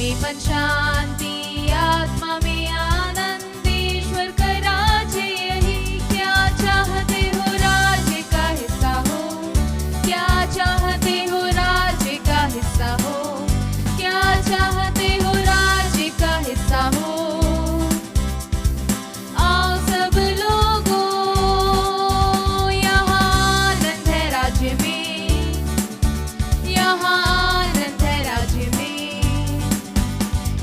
धर्मीपन शांति आत्मा में आनंद ईश्वर का राज्य यही। क्या चाहते हो राज्य का हिस्सा हो, क्या चाहते हो राज्य का हिस्सा हो, क्या चाहते हो राज्य का हिस्सा हो। आओ सब लोगों, यहाँ आनंद है राज्य में, यहाँ आनंद है राज्य में,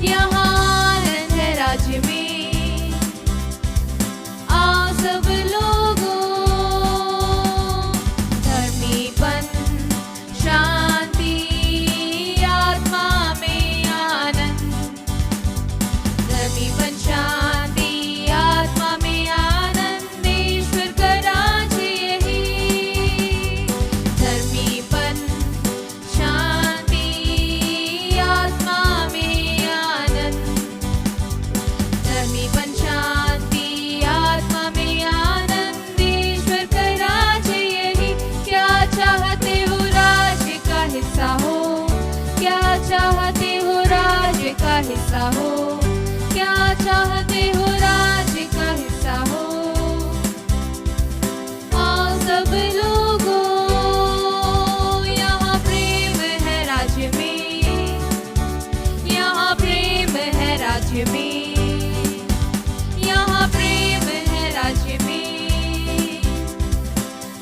यहाँ आनंद है राज्य में। आओ सब लोगों, धर्मीपन शांति आत्मा में आनंद, धर्मीपन शांति आत्मा में आनंद ईश्वर का राज्य यही। धर्मीपन शांति आत्मा में आनंद, धर्मीपन शांति आत्मा में आनंद ईश्वर का राज्य यही। क्या चाहते हो राज्य का हिस्सा हो, क्या चाहते हो राज्य का हिस्सा हो, क्या चाहते हो राज्य का हिस्सा हो। आओ सब लोगों, यहाँ प्रेम है राज्य में, यहाँ प्रेम है राज्य में, यहाँ प्रेम है राज्य में।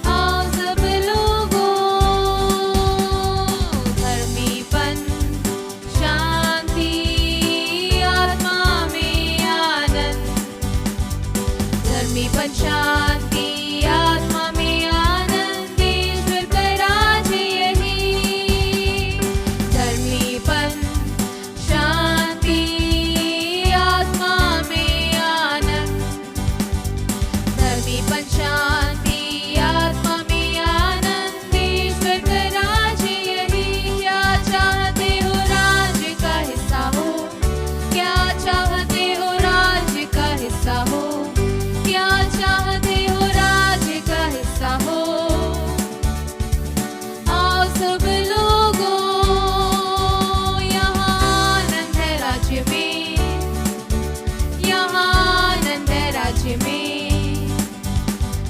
आओ सब लोगों, धर्मीपन शांति आत्मा में आनंद, धर्मीपन शांति आत्मा में आनंद ईश्वर का राज्य यही। धर्मीपन शांति आत्मा में आनंद, धर्मीपन शांति आत्मा में आनंद ईश्वर का राज्य यही। क्या चाहते हो राज्य का हिस्सा हो, क्या चाहते हो राज्य का हिस्सा हो, क्या चाहते हो राज्य का हिस्सा हो। आओ सब लोगों, यहाँ आनंद है राज्य में, यहाँ आनंद है राज्य में,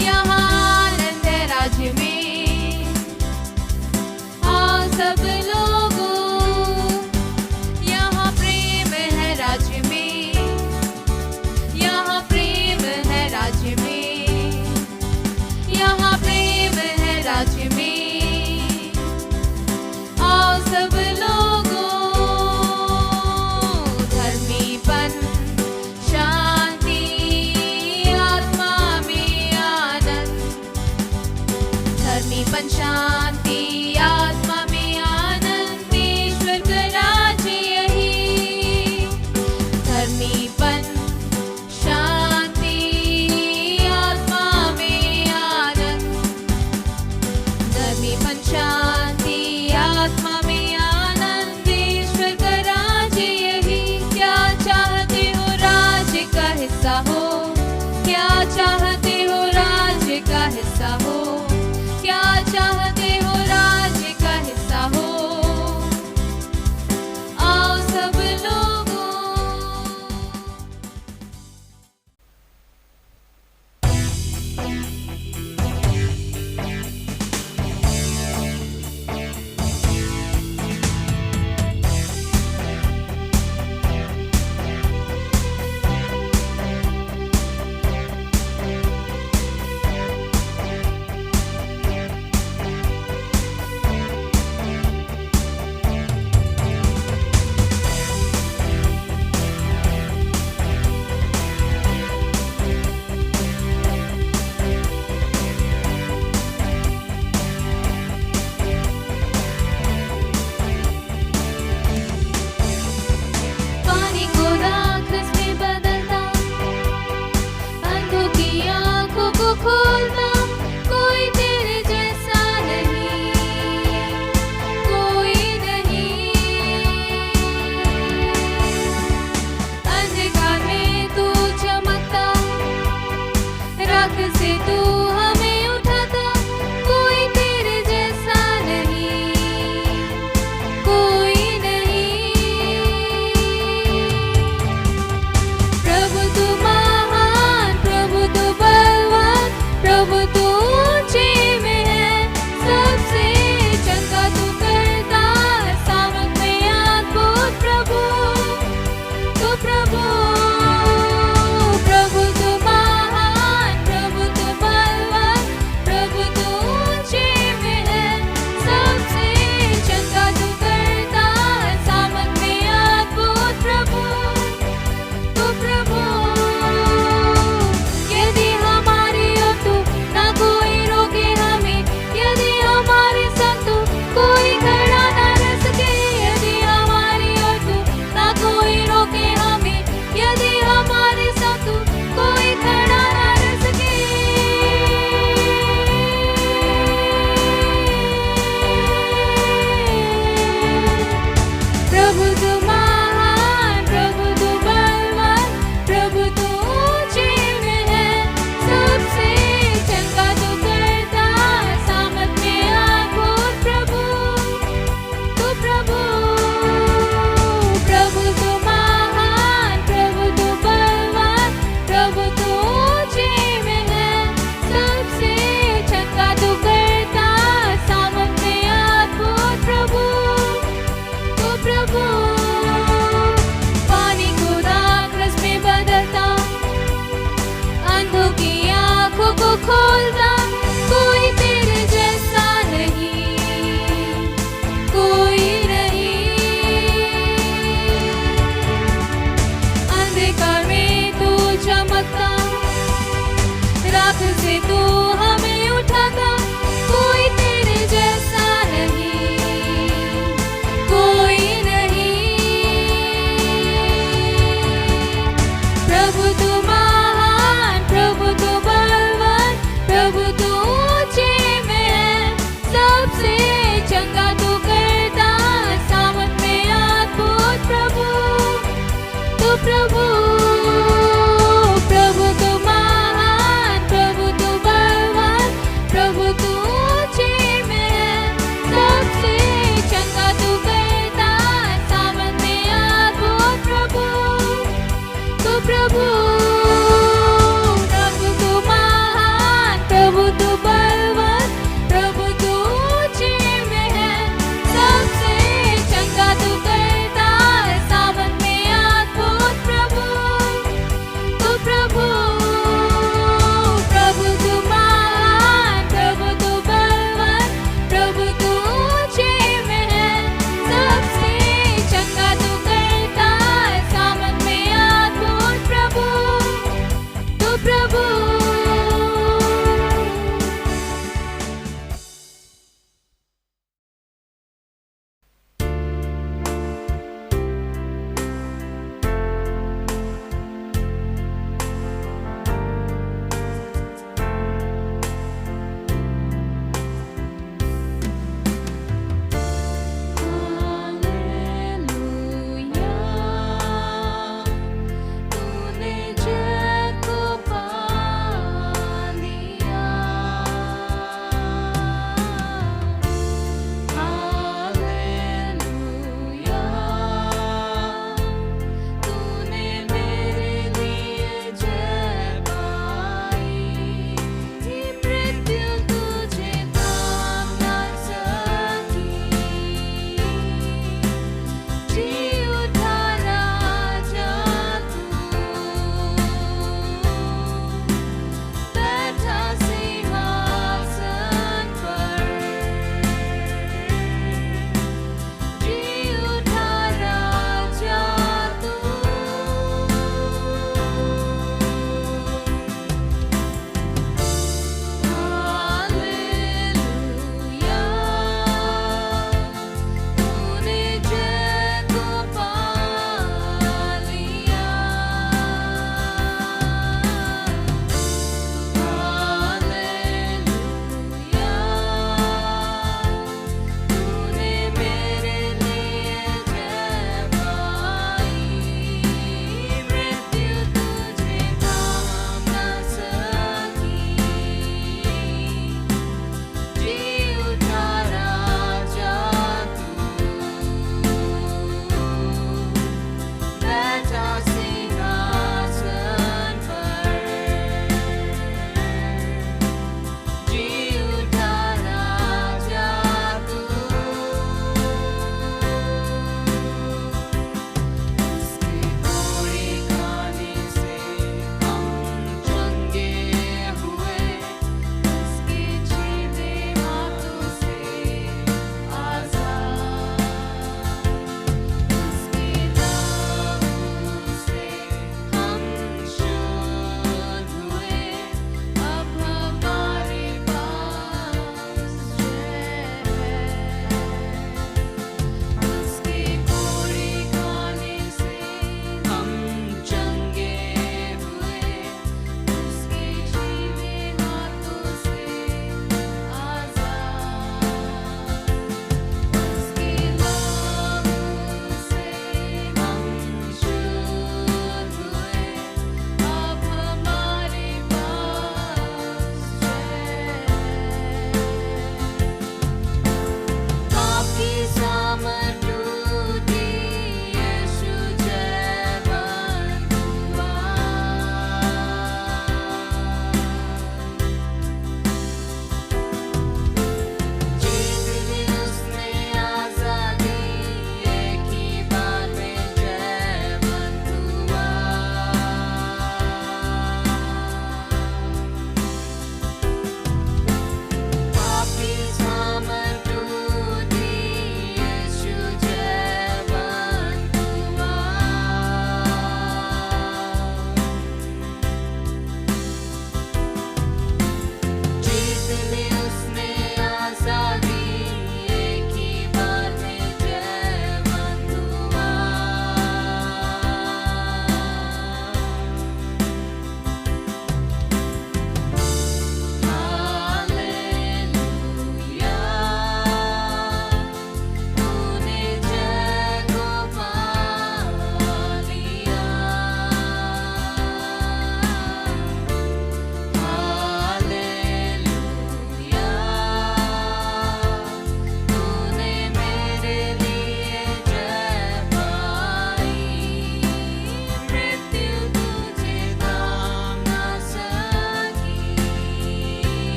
यहाँ आनंद है राज्य में। आओ सब लोगों, यहाँ प्रेम है राज्य में, यहाँ प्रेम है राज्य में, यहाँ प्रेम है राज्य में। आओ सब लोगों, धर्मीपन शांति आत्मा में आनंद, धर्मीपन शांति आत्मा में आनंद ईश्वर का राज्य यही। धर्मीपन शांति आत्मा में आनंद, धर्मीपन शांति आत्मा में आनंद ईश्वर का राज्य यही। क्या चाहते हो राज्य का हिस्सा हो, क्या चाहते हो राज्य का हिस्सा हो, क्या चाहते हो राज्य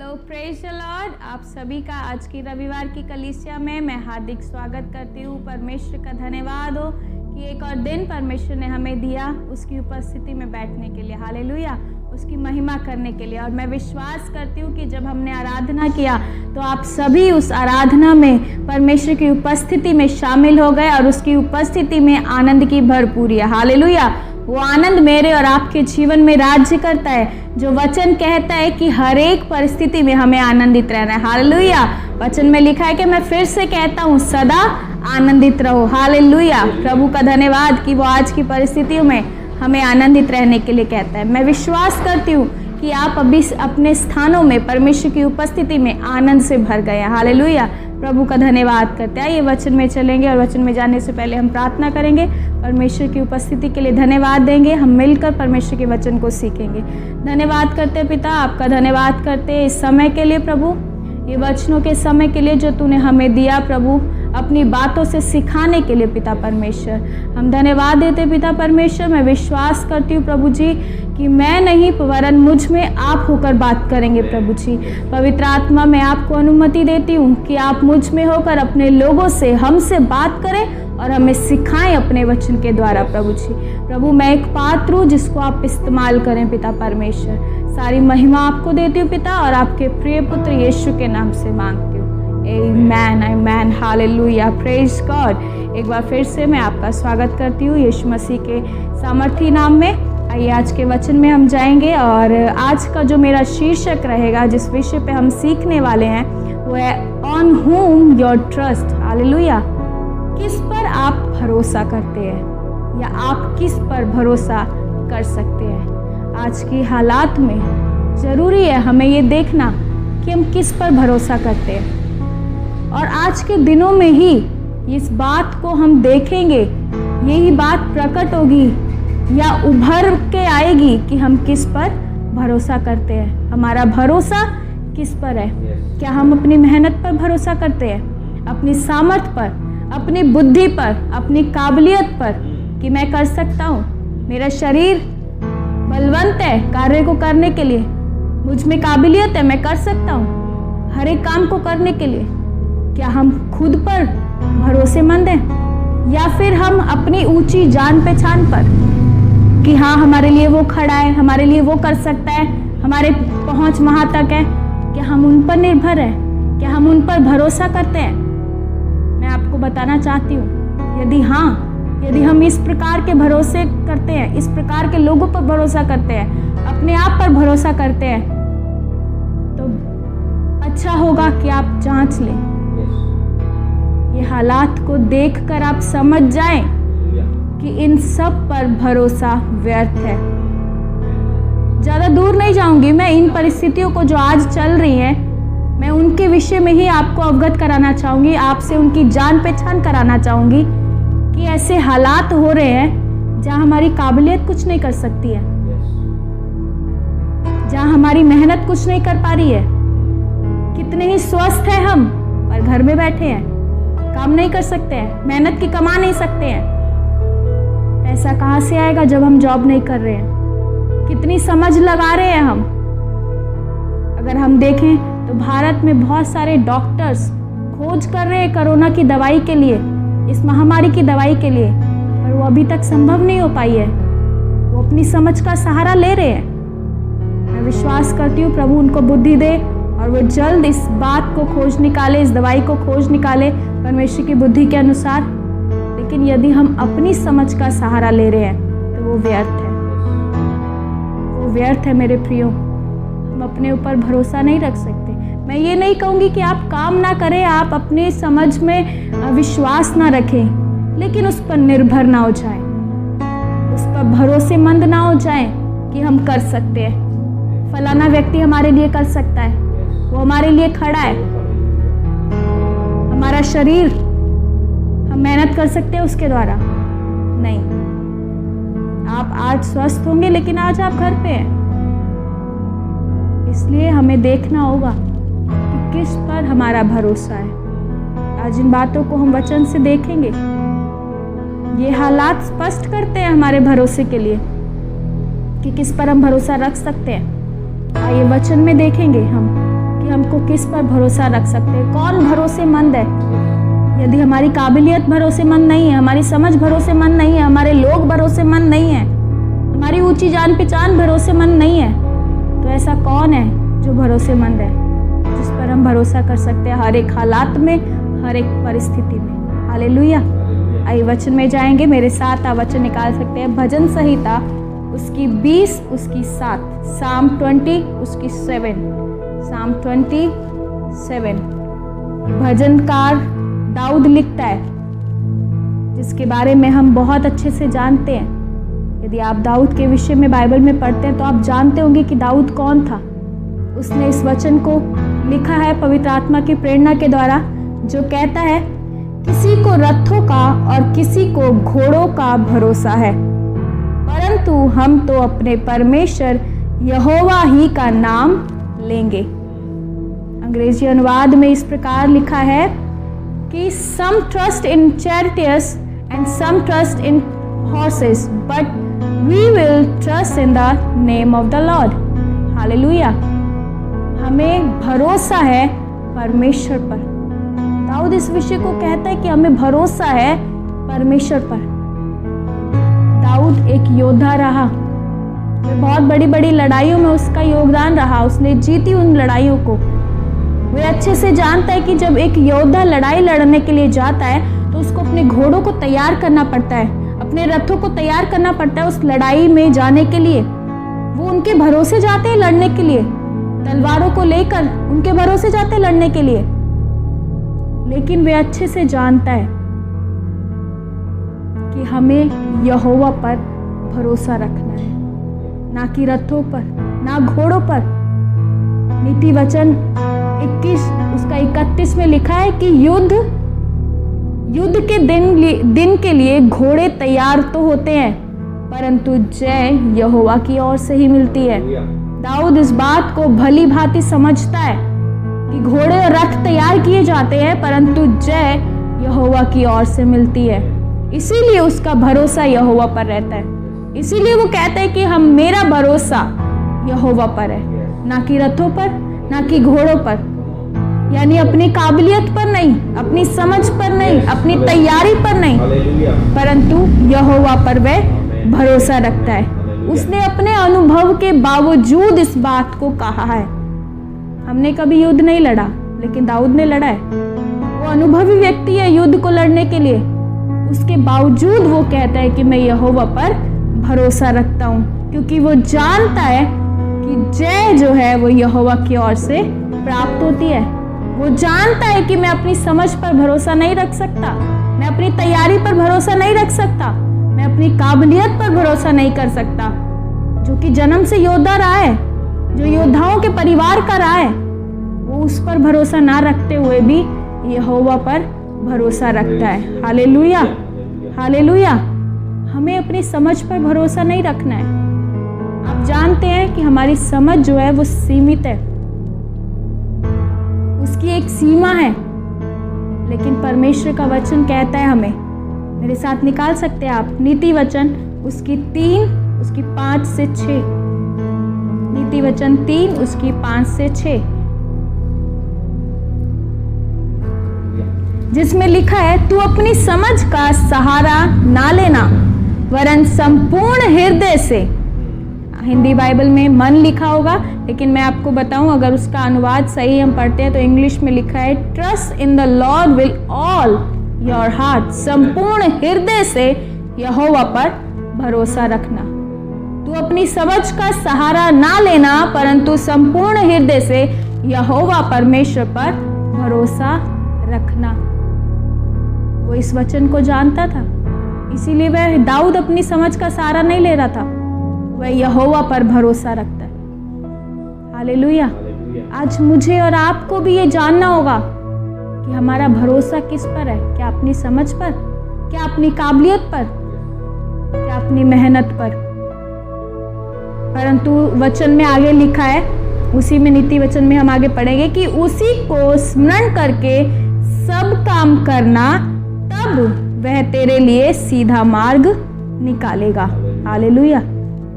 तो प्रेज द लॉर्ड, आप सभी का आज की रविवार की कलीसिया में मैं हार्दिक स्वागत करती हूँ। परमेश्वर का धन्यवाद हो कि एक और दिन परमेश्वर ने हमें दिया उसकी उपस्थिति में बैठने के लिए। हालेलुया, उसकी महिमा करने के लिए। और मैं विश्वास करती हूँ कि जब हमने आराधना किया तो आप सभी उस आराधना में परमेश्वर की उपस्थिति में शामिल हो गए और उसकी उपस्थिति में आनंद की भरपूरी है। हालेलुया, वो आनंद मेरे और आपके जीवन में राज्य करता है। जो वचन कहता है कि हर एक परिस्थिति में हमें आनंदित रहना है। हालेलुया, वचन में लिखा है कि मैं फिर से कहता हूँ, सदा आनंदित रहो। हालेलुया, प्रभु का धन्यवाद कि वो आज की परिस्थितियों में हमें आनंदित रहने के लिए कहता है। मैं विश्वास करती हूँ कि आप अभी अपने स्थानों में परमेश्वर की उपस्थिति में आनंद से भर गए हैं। हालेलुया, प्रभु का धन्यवाद करते हैं। ये वचन में चलेंगे और वचन में जाने से पहले हम प्रार्थना करेंगे, परमेश्वर की उपस्थिति के लिए धन्यवाद देंगे। हम मिलकर परमेश्वर के वचन को सीखेंगे। धन्यवाद करते पिता, आपका धन्यवाद करते इस समय के लिए प्रभु, ये वचनों के समय के लिए जो तूने हमें दिया प्रभु, अपनी बातों से सिखाने के लिए पिता परमेश्वर। हम धन्यवाद देते पिता परमेश्वर। मैं विश्वास करती हूँ प्रभु जी कि मैं नहीं वरन मुझ में आप होकर बात करेंगे प्रभु जी। पवित्र आत्मा, मैं आपको अनुमति देती हूँ कि आप मुझ में होकर अपने लोगों से हमसे बात करें और हमें सिखाएं अपने वचन के द्वारा प्रभु जी। प्रभु, मैं एक पात्र हूँ जिसको आप इस्तेमाल करें पिता परमेश्वर। सारी महिमा आपको देती हूँ पिता और आपके प्रिय पुत्र यीशु के नाम से मांगती हूँ। आमेन, आमेन, हालेलुया, प्रेज गॉड। एक बार फिर से मैं आपका स्वागत करती हूँ यीशु मसीह के सामर्थी नाम में। आइए आज के वचन में हम जाएंगे और आज का जो मेरा शीर्षक रहेगा, जिस विषय पे हम सीखने वाले हैं, वो है on whom your trust. Hallelujah, किस पर आप भरोसा करते हैं या आप किस पर भरोसा कर सकते हैं। आज की हालात में ज़रूरी है हमें ये देखना कि हम किस पर भरोसा करते हैं। और आज के दिनों में ही इस बात को हम देखेंगे, यही बात प्रकट होगी या उभर के आएगी कि हम किस पर भरोसा करते हैं। हमारा भरोसा किस पर है? क्या हम अपनी मेहनत पर भरोसा करते हैं, अपनी सामर्थ्य पर, अपनी बुद्धि पर, अपनी काबिलियत पर कि मैं कर सकता हूँ, मेरा शरीर बलवंत है कार्य को करने के लिए, मुझ में काबिलियत है, मैं कर सकता हूँ हर एक काम को करने के लिए। क्या हम खुद पर भरोसेमंद हैं या फिर हम अपनी ऊंची जान पहचान पर कि हाँ हमारे लिए वो खड़ा है, हमारे लिए वो कर सकता है, हमारे पहुंच वहां तक है, क्या हम उन पर निर्भर हैं? क्या हम उन पर भरोसा करते हैं? मैं आपको बताना चाहती हूँ, यदि हम इस प्रकार के भरोसे करते हैं, इस प्रकार के लोगों पर भरोसा करते हैं, अपने आप पर भरोसा करते हैं, तो अच्छा होगा कि आप जांच लें। ये हालात को देखकर आप समझ जाएं कि इन सब पर भरोसा व्यर्थ है। ज़्यादा दूर नहीं जाऊंगी मैं, इन परिस्थितियों को जो आज चल रही हैं, मैं उनके विषय में ही आपको अवगत कराना चाहूँगी, आपसे उनकी जान पहचान कराना चाहूँगी कि ऐसे हालात हो रहे हैं जहाँ हमारी काबिलियत कुछ नहीं कर सकती है, जहाँ हमारी मेहनत कुछ नहीं कर पा रही है। कितने ही स्वस्थ हैं हम पर घर में बैठे हैं, काम नहीं कर सकते हैं, मेहनत की कमा नहीं सकते हैं। पैसा कहाँ से आएगा जब हम जॉब नहीं कर रहे हैं? कितनी समझ लगा रहे हैं हम। अगर हम देखें तो भारत में बहुत सारे डॉक्टर्स खोज कर रहे हैं कोरोना की दवाई के लिए, इस महामारी की दवाई के लिए, पर वो अभी तक संभव नहीं हो पाई है। वो अपनी समझ का सहारा ले रहे हैं। मैं विश्वास करती हूँ प्रभु उनको बुद्धि दे और वो जल्द इस बात को खोज निकाले, इस दवाई को खोज निकाले परमेश्वर की बुद्धि के अनुसार। लेकिन यदि हम अपनी समझ का सहारा ले रहे हैं तो वो व्यर्थ है, वो व्यर्थ है मेरे प्रियो। हम अपने ऊपर भरोसा नहीं रख सकते। मैं ये नहीं कहूँगी कि आप काम ना करें, आप अपनी समझ में विश्वास ना रखें, लेकिन उस पर निर्भर ना हो जाएं, उस पर भरोसेमंद ना हो जाएं कि हम कर सकते हैं, फलाना व्यक्ति हमारे लिए कर सकता है, वो हमारे लिए खड़ा है। हमारा शरीर, हम मेहनत कर सकते हैं उसके द्वारा? नहीं। आप आज स्वस्थ होंगे लेकिन आज आप घर पे हैं, इसलिए हमें देखना होगा कि किस पर हमारा भरोसा है। आज इन बातों को हम वचन से देखेंगे। ये हालात स्पष्ट करते हैं हमारे भरोसे के लिए कि किस पर हम भरोसा रख सकते हैं। आइए वचन में देखेंगे हम कि तो किस पर भरोसा रख सकते हैं? कौन भरोसेमंद है? यदि हमारी काबिलियत भरोसेमंद नहीं है, हमारी समझ भरोसेमंद नहीं है, हमारे लोग भरोसेमंद नहीं है, हमारी ऊंची जान पहचान भरोसेमंद नहीं है, तो ऐसा कौन है जो भरोसेमंद है, जिस पर हम भरोसा कर सकते हैं हर एक हालात में, हर एक परिस्थिति में? हालेलुया। आइए वचन में जाएंगे, मेरे साथ आप वचन निकाल सकते हैं। भजन संहिता उसकी 20 उसकी 7, साम 20 उसकी 7, साम 27। भजनकार दाऊद लिखता है, जिसके बारे में हम बहुत अच्छे से जानते हैं। यदि आप दाऊद के विषय में बाइबल में पढ़ते हैं तो आप जानते होंगे कि दाऊद कौन था। उसने इस वचन को लिखा है पवित्र आत्मा की प्रेरणा के द्वारा, जो कहता है, किसी को रथों का और किसी को घोड़ों का भरोसा है, परंतु हम तो अपने परमेश्वर यहोवा ही का नाम लेंगे। अंग्रेजी अनुवाद में इस प्रकार लिखा है कि some trust in chariots and some trust in horses, but we will trust in the name of the Lord. Hallelujah. हमें भरोसा है परमेश्वर पर। दाऊद इस विषय को कहता है कि हमें भरोसा है परमेश्वर पर। दाऊद एक योद्धा रहा, बहुत बड़ी बड़ी लड़ाइयों में उसका योगदान रहा, उसने जीती उन लड़ाइयों को। वह अच्छे से जानता है कि जब एक योद्धा लड़ाई लड़ने के लिए जाता है तो उसको अपने घोड़ों को तैयार करना पड़ता है, अपने रथों को तैयार करना पड़ता है उस लड़ाई में जाने के लिए। वो उनके भरोसे जाते हैं लड़ने के लिए, तलवारों को लेकर उनके भरोसे जाते हैं लड़ने के लिए। लेकिन वे अच्छे से जानता है कि हमें यहोवा पर भरोसा रखना है, ना कि रथों पर, ना घोड़ों पर। नीति वचन 21 उसका 31 में लिखा है कि युद्ध के दिन के लिए घोड़े तैयार तो होते हैं, परंतु जय यहोवा की ओर से ही मिलती है। दाऊद इस बात को भली भांति समझता है कि घोड़े और रथ तैयार किए जाते हैं, परंतु जय यहोवा की ओर से मिलती है। इसीलिए उसका भरोसा यहोवा पर रहता है। इसीलिए वो कहता है कि मेरा भरोसा यहोवा पर है, ना कि रथों पर, ना कि घोड़ों पर। यानी अपनी काबिलियत पर नहीं, अपनी समझ पर नहीं, अपनी तैयारी पर नहीं, परंतु यहोवा पर वह भरोसा रखता है। उसने अपने अनुभव के बावजूद इस बात को कहा है। हमने कभी युद्ध नहीं लड़ा, लेकिन दाऊद ने लड़ा है। वो अनुभवी व्यक्ति है युद्ध को लड़ने के लिए। उसके बावजूद वो कहता है कि मैं यहोवा पर भरोसा रखता हूँ, क्योंकि वो जानता है कि जय जो है वो यहोवा की ओर से प्राप्त होती है। वो जानता है कि मैं अपनी समझ पर भरोसा नहीं रख सकता, मैं अपनी तैयारी पर भरोसा नहीं रख सकता, मैं अपनी काबिलियत पर भरोसा नहीं कर सकता। जो कि जन्म से योद्धा रहा है, जो योद्धाओं के परिवार का रहा है, वो उस पर भरोसा ना रखते हुए भी यहोवा पर भरोसा रखता है। Hallelujah, hallelujah. हमें अपनी समझ पर भरोसा नहीं रखना है। आप जानते हैं कि हमारी समझ जो है वो सीमित है, उसकी एक सीमा है, लेकिन परमेश्वर का वचन कहता है हमें, मेरे साथ निकाल सकते हैं आप, नीति वचन उसकी 3 उसकी 5 से 6, नीति वचन 3 उसकी 5 से 6, जिसमें लिखा है, तू अपनी समझ का सहारा ना लेना, वरन संपूर्ण हृदय से, हिंदी बाइबल में मन लिखा होगा, लेकिन मैं आपको बताऊं अगर उसका अनुवाद सही हम पढ़ते हैं तो इंग्लिश में लिखा है, trust in the Lord will all your heart, संपूर्ण हृदय से यहोवा पर भरोसा रखना। तू अपनी समझ का सहारा ना लेना, परंतु संपूर्ण हृदय से यहोवा परमेश्वर पर भरोसा रखना। वो इस वचन को जानता था, इसीलिए वह दाऊद अपनी समझ का सहारा नहीं ले रहा था, वह यहोवा पर भरोसा रखता है। हालेलुया। आज मुझे और आपको भी ये जानना होगा कि हमारा भरोसा किस पर है। क्या अपनी समझ पर, क्या अपनी काबिलियत पर, क्या अपनी मेहनत पर। परंतु वचन में आगे लिखा है, उसी में नीति वचन में हम आगे पढ़ेंगे कि उसी को स्मरण करके सब काम करना, तब वह तेरे लिए सीधा मार्ग निकालेगा। हालेलुया।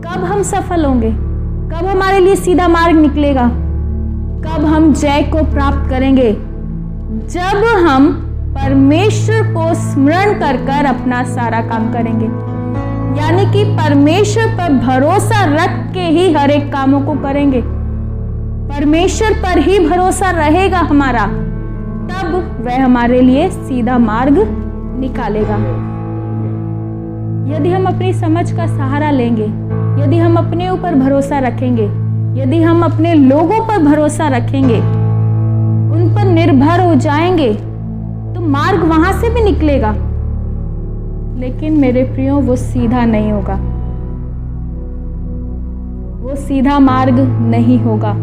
कब हम सफल होंगे, कब हमारे लिए सीधा मार्ग निकलेगा? कब हम जय को प्राप्त करेंगे? जब हम परमेश्वर को स्मरण कर कर अपना सारा काम करेंगे, यानी कि परमेश्वर पर भरोसा रख के ही हर एक कामों को करेंगे। परमेश्वर पर ही भरोसा रहेगा हमारा, तब वह हमारे लिए सीधा मार्ग निकालेगा। यदि हम अपनी समझ का सहारा लेंगे, यदि हम अपने ऊपर भरोसा रखेंगे, यदि हम अपने लोगों पर भरोसा रखेंगे, उन पर निर्भर हो जाएंगे, तो मार्ग वहां से भी निकलेगा। लेकिन मेरे प्रियो, वो सीधा नहीं होगा, वो सीधा मार्ग नहीं होगा।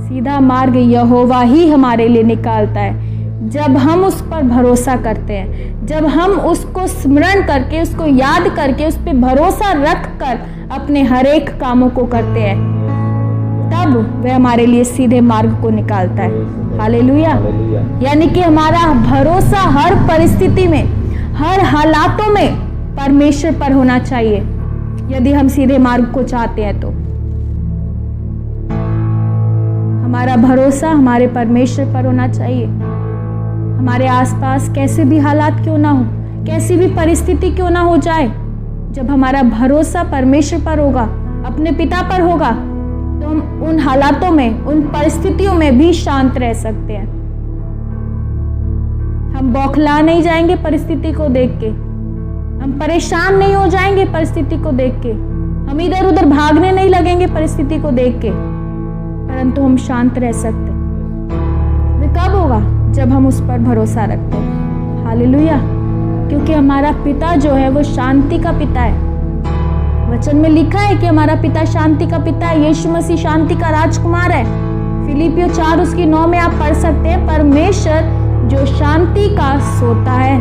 सीधा मार्ग यहोवा ही हमारे लिए निकालता है। जब हम उस पर भरोसा करते हैं, जब हम उसको स्मरण करके, उसको याद करके, उस पर भरोसा रख कर अपने हर एक कामों को करते हैं, तब वह हमारे लिए सीधे मार्ग को निकालता है। हालेलुया। यानी कि हमारा भरोसा हर परिस्थिति में, हर हालातों में परमेश्वर पर होना चाहिए, यदि हम सीधे मार्ग को चाहते हैं। तो हमारा भरोसा हमारे परमेश्वर पर होना चाहिए। हमारे आसपास कैसे भी हालात क्यों ना हो, कैसी भी परिस्थिति क्यों ना हो जाए, जब हमारा भरोसा परमेश्वर पर होगा, अपने पिता पर होगा, तो हम उन हालातों में, उन परिस्थितियों में भी शांत रह सकते हैं। हम बौखला नहीं जाएंगे परिस्थिति को देख के, हम परेशान नहीं हो जाएंगे परिस्थिति को देख के, हम इधर उधर भागने नहीं लगेंगे परिस्थिति को देख के, परंतु हम शांत रह सकते। वे कब होगा? जब हम उस पर भरोसा रखते हैं। हालेलुया। क्योंकि हमारा पिता जो है वो शांति का पिता है। वचन में लिखा है कि हमारा पिता शांति का पिता है। यीशु मसीह शांति का राजकुमार है। फिलिपियो 4:9 में आप पढ़ सकते हैं, परमेश्वर जो शांति का सोता है।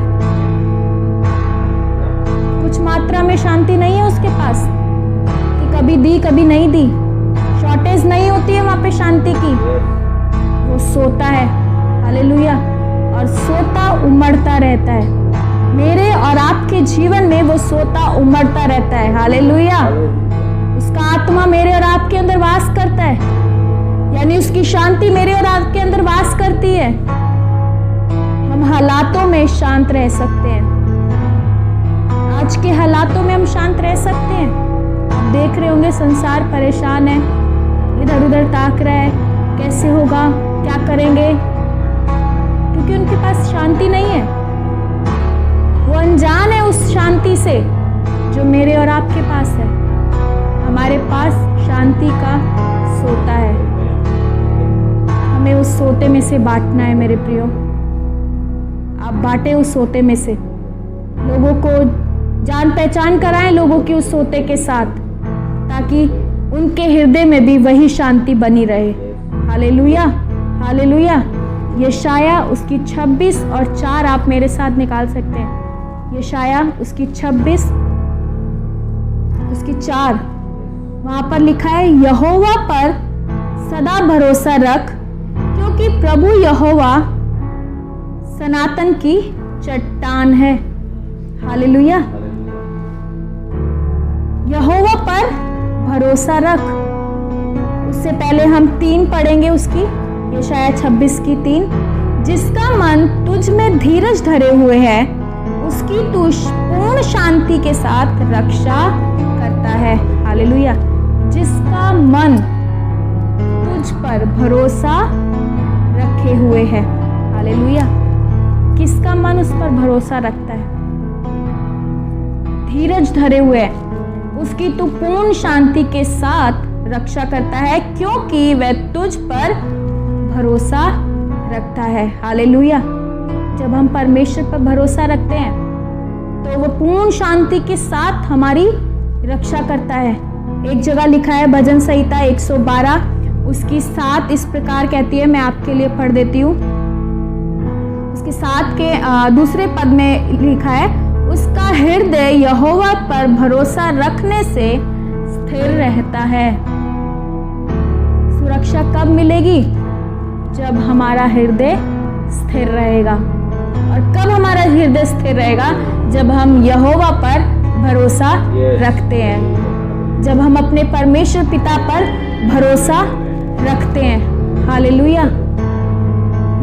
कुछ मात्रा में शांति नहीं है उसके पास कि कभी दी कभी नहीं दी, शॉर्टेज नहीं होती है वहां पे शांति की। वो सोता है। हालेलुया। और सोता उमड़ता रहता है। मेरे और आपके जीवन में वो सोता उमड़ता रहता है। हालेलुया। उसका आत्मा मेरे और आपके अंदर वास करता है, यानी उसकी शांति मेरे और आपके अंदर वास करती है। हम हालातों में शांत रह सकते हैं। आज के हालातों में हम शांत रह सकते हैं। आप देख रहे होंगे संसार परेशान है, इधर उधर ताक रहा है, कैसे होगा, क्या करेंगे, क्योंकि उनके पास शांति नहीं है। वो अनजान है उस शांति से जो मेरे और आपके पास है। हमारे पास शांति का सोता है। हमें उस सोते में से बांटना है मेरे प्रियो। आप बांटे उस सोते में से, लोगों को जान पहचान कराएं लोगों की उस सोते के साथ, ताकि उनके हृदय में भी वही शांति बनी रहे। हालेलुया। हालेलुया। यशाया उसकी 26 और 4 आप मेरे साथ निकाल सकते हैं। यशाया उसकी 26 उसकी 4, वहां पर लिखा है, यहोवा पर सदा भरोसा रख, क्योंकि प्रभु यहोवा सनातन की चट्टान है। हालेलुया। यहोवा पर भरोसा रख। उससे पहले हम 3 पढ़ेंगे उसकी, यशाया 26 की 3, जिसका मन तुझ में धीरज धरे हुए है, उसकी तू पूर्ण शांति के साथ रक्षा करता है। हालेलुया। जिसका मन तुझ पर भरोसा रखे हुए है। हालेलुया। किसका मन उस पर भरोसा रखता है? धीरज धरे हुए है, उसकी तू पूर्ण शांति के साथ रक्षा करता है, क्योंकि वह तुझ पर भरोसा रखता है। हालेलुया। जब हम परमेश्वर पर भरोसा रखते हैं तो वो पूर्ण शांति के साथ हमारी रक्षा करता है। एक जगह लिखा है भजन संहिता 112 उसकी 7 इस प्रकार कहती है, मैं आपके लिए पढ़ देती हूँ। उसके 7 के दूसरे पद में लिखा है, उसका हृदय यहोवा पर भरोसा रखने से स्थिर रहता है। सुरक्षा कब मिलेगी? जब हमारा हृदय स्थिर रहेगा। और कब हमारा हृदय स्थिर रहेगा? जब हम यहोवा पर भरोसा रखते हैं, जब हम अपने परमेश्वर पिता पर भरोसा रखते हैं। हालेलुया।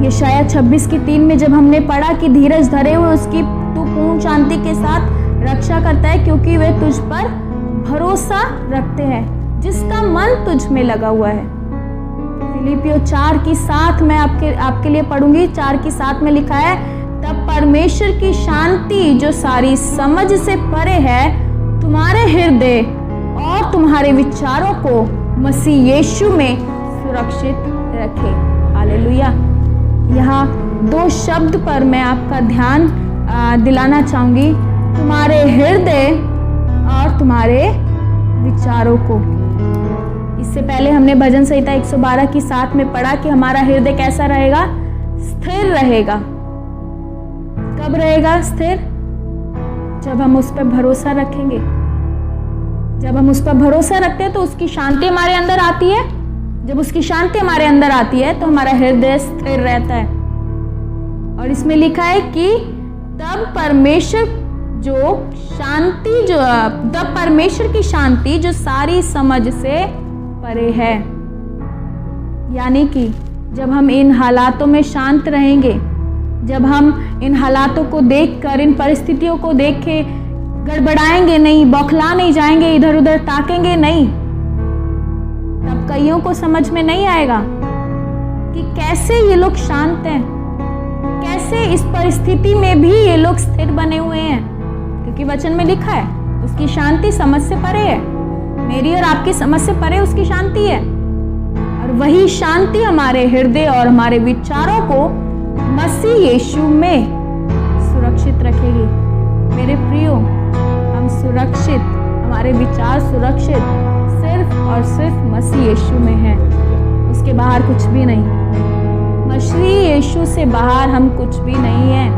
यशाया 26:3 में जब हमने पढ़ा कि धीरज धरे हुए उसकी तू पूर्ण शांति के साथ रक्षा करता है, क्योंकि वे तुझ पर भरोसा रखते हैं, जिसका मन तुझ में लगा हुआ है। फिलिपियों 4:7 मैं आपके लिए पढ़ूंगी। 4:7 में लिखा है, तब परमेश्वर की शांति जो सारी समझ से परे है तुम्हारे हृदय और तुम्हारे विचारों को मसीह यीशु में सुरक्षित रखे। हालेलुया। यहाँ 2 शब्द पर मैं आपका ध्यान दिलाना चाहूंगी, तुम्हारे हृदय और तुम्हारे विचारों को। इससे पहले हमने भजन संहिता 112:7 में पढ़ा कि हमारा हृदय कैसा रहेगा? स्थिर रहेगा। कब रहेगा स्थिर? जब हम उस पर भरोसा रखेंगे। जब हम उस पर भरोसा रखते हैं तो उसकी शांति हमारे अंदर आती है। जब उसकी शांति हमारे अंदर आती है तो हमारा हृदय स्थिर रहता है। और इसमें लिखा है कि तब परमेश्वर की शांति जो सारी समझ से परे है। यानी कि जब हम इन हालातों में शांत रहेंगे, जब हम इन हालातों को देखकर, इन परिस्थितियों को देख के गड़बड़ाएंगे नहीं, बौखला नहीं जाएंगे, इधर उधर ताकेंगे नहीं, तब कईयों को समझ में नहीं आएगा कि कैसे ये लोग शांत हैं, कैसे इस परिस्थिति में भी ये लोग स्थिर बने हुए हैं। क्योंकि वचन में लिखा है उसकी शांति समझ से परे है। मेरी और आपकी समझ से परे उसकी शांति है, और वही शांति हमारे हृदय और हमारे विचारों को मसीह यीशु में सुरक्षित रखेगी। मेरे प्रियो, हम सुरक्षित, हमारे विचार सुरक्षित सिर्फ और सिर्फ मसीह यीशु में है, उसके बाहर कुछ भी नहीं। मसीह यीशु से बाहर हम कुछ भी नहीं है।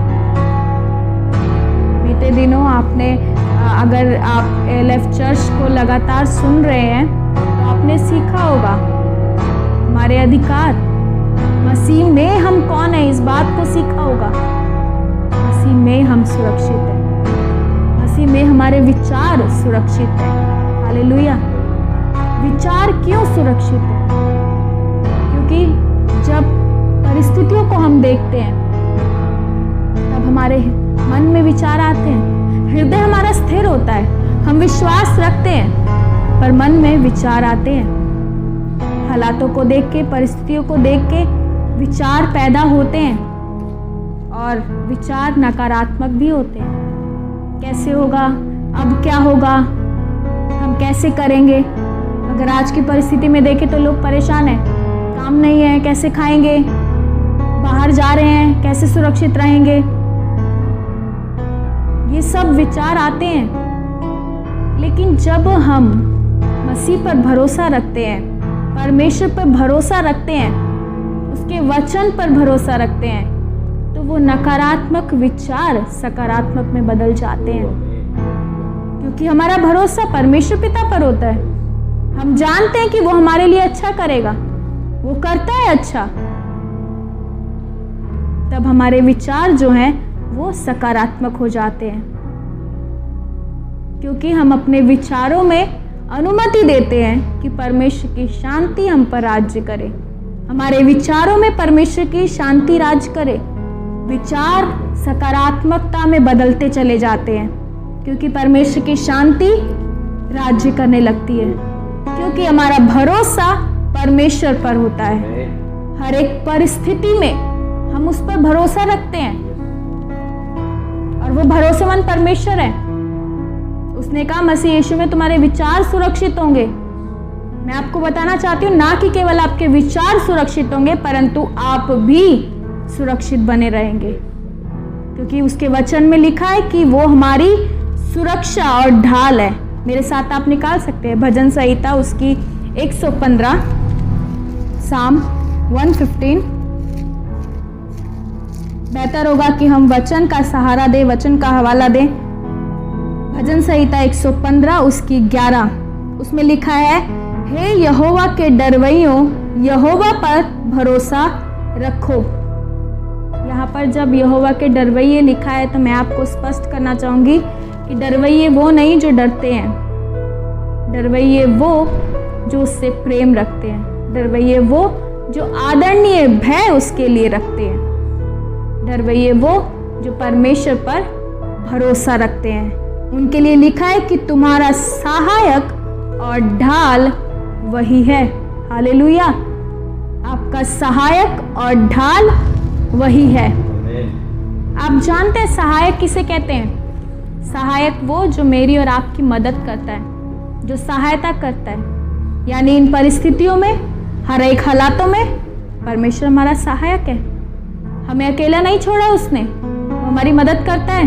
बीते दिनों आपने, अगर आप एलएफ चर्च को लगातार सुन रहे हैं तो आपने सीखा होगा हमारे अधिकार, मसीह में हम कौन है, इस बात को सीखा होगा। मसीह में हम सुरक्षित हैं, मसीह में हमारे विचार सुरक्षित हैं। हालेलुया। विचार क्यों सुरक्षित है? क्योंकि जब परिस्थितियों को हम देखते हैं तब हमारे मन में विचार आते हैं, हृदय हमारा स्थिर होता है, हम विश्वास रखते हैं, पर मन में विचार आते हैं। हालातों को देख के, परिस्थितियों को देख के विचार पैदा होते हैं, और विचार नकारात्मक भी होते हैं। कैसे होगा, अब क्या होगा, हम कैसे करेंगे। अगर आज की परिस्थिति में देखें तो लोग परेशान हैं, काम नहीं है, कैसे खाएंगे, बाहर जा रहे हैं, कैसे सुरक्षित रहेंगे। ये सब विचार आते हैं। लेकिन जब हम मसीह पर भरोसा रखते हैं, परमेश्वर पर भरोसा रखते हैं, उसके वचन पर भरोसा रखते हैं, तो वो नकारात्मक विचार सकारात्मक में बदल जाते हैं। क्योंकि हमारा भरोसा परमेश्वर पिता पर होता है। हम जानते हैं कि वो हमारे लिए अच्छा करेगा, वो करता है अच्छा। तब हमारे विचार जो हैं वो सकारात्मक हो जाते हैं, क्योंकि हम अपने विचारों में अनुमति देते हैं कि परमेश्वर की शांति हम पर राज्य करे। हमारे विचारों में परमेश्वर की शांति राज करे। विचार सकारात्मकता में बदलते चले जाते हैं, क्योंकि परमेश्वर की शांति राज्य करने लगती है, क्योंकि हमारा भरोसा परमेश्वर पर होता है। हर एक परिस्थिति में हम उस पर भरोसा रखते हैं, और वो भरोसेमंद परमेश्वर है। उसने कहा मसीह यीशु में तुम्हारे विचार सुरक्षित होंगे। मैं आपको बताना चाहती हूँ, ना कि केवल आपके विचार सुरक्षित होंगे, परंतु आप भी सुरक्षित बने रहेंगे, क्योंकि उसके वचन में लिखा है कि वो हमारी सुरक्षा और ढाल है। मेरे साथ आप निकाल सकते हैं भजन संहिता उसकी 115, साम 115। बेहतर होगा कि हम वचन का सहारा दें, वचन का हवाला दें। भजन संहिता 115 उसकी 11, उसमें लिखा है, हे यहोवा के डरवैयों, यहोवा पर भरोसा रखो। यहाँ पर जब यहोवा के डरवैये लिखा है तो मैं आपको स्पष्ट करना चाहूँगी कि डरवैये वो नहीं जो डरते हैं। डरवैये वो जो उससे प्रेम रखते हैं। डरवैये वो जो आदरणीय भय उसके लिए रखते हैं। डरवैये वो जो परमेश्वर पर भरोसा रखते हैं। उनके लिए लिखा है कि तुम्हारा सहायक और ढाल वही है। हालेलुया। आपका सहायक और ढाल वही है। आप जानते हैं सहायक किसे कहते हैं? सहायक वो जो मेरी और आपकी मदद करता है, जो सहायता करता है। यानी इन परिस्थितियों में, हर एक हालातों में परमेश्वर हमारा सहायक है। हमें अकेला नहीं छोड़ा उसने, वो हमारी मदद करता है।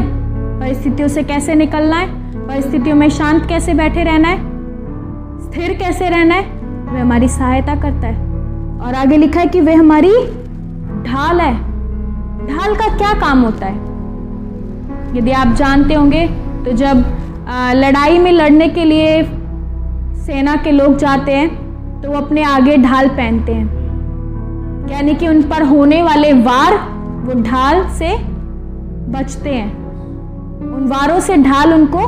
परिस्थितियों से कैसे निकलना है, परिस्थितियों में शांत कैसे बैठे रहना है, स्थिर कैसे रहना है, वह हमारी सहायता करता है। और आगे लिखा है कि वह हमारी ढाल है। ढाल का क्या काम होता है? यदि आप जानते होंगे तो जब लड़ाई में लड़ने के लिए सेना के लोग जाते हैं तो वो अपने आगे ढाल पहनते हैं, यानी कि उन पर होने वाले वार वो ढाल से बचते हैं। उन वारों से ढाल उनको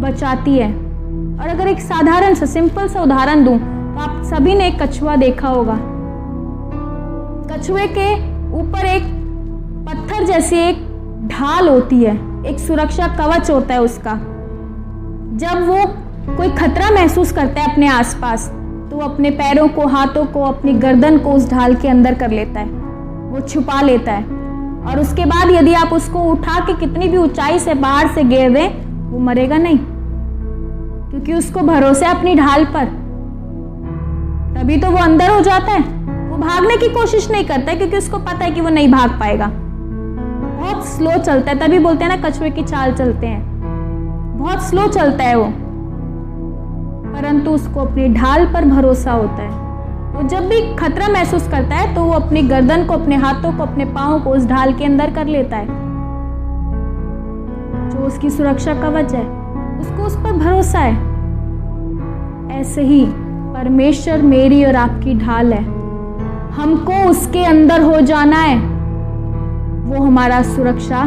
बचाती है। और अगर एक साधारण सा सिंपल सा उदाहरण दूं तो आप सभी ने एक कछुआ देखा होगा। कछुए के ऊपर एक पत्थर जैसी एक ढाल होती है, एक सुरक्षा कवच होता है उसका। जब वो कोई खतरा महसूस करता है अपने आसपास तो वो अपने पैरों को, हाथों को, अपनी गर्दन को उस ढाल के अंदर कर लेता है, वो छुपा लेता है। और उसके बाद यदि आप उसको उठा के कितनी भी ऊंचाई से बाहर से गिर दें, वो मरेगा नहीं, क्योंकि उसको भरोसा है अपनी ढाल पर। तभी तो वो अंदर हो जाता है। वो भागने की कोशिश नहीं करता है, क्योंकि उसको पता है कि वो नहीं भाग पाएगा। बहुत स्लो चलता है, तभी बोलते हैं ना कछुए की चाल चलते हैं। बहुत स्लो चलता है वो, परंतु उसको अपनी ढाल पर भरोसा होता है। वो जब भी खतरा महसूस करता है तो वो अपनी गर्दन को, अपने हाथों को, अपने पांव को उस ढाल के अंदर कर लेता है, जो उसकी सुरक्षा कवच है। उसको उस पर भरोसा है। ऐसे ही परमेश्वर मेरी और आपकी ढाल है। हमको उसके अंदर हो जाना है। वो हमारा सुरक्षा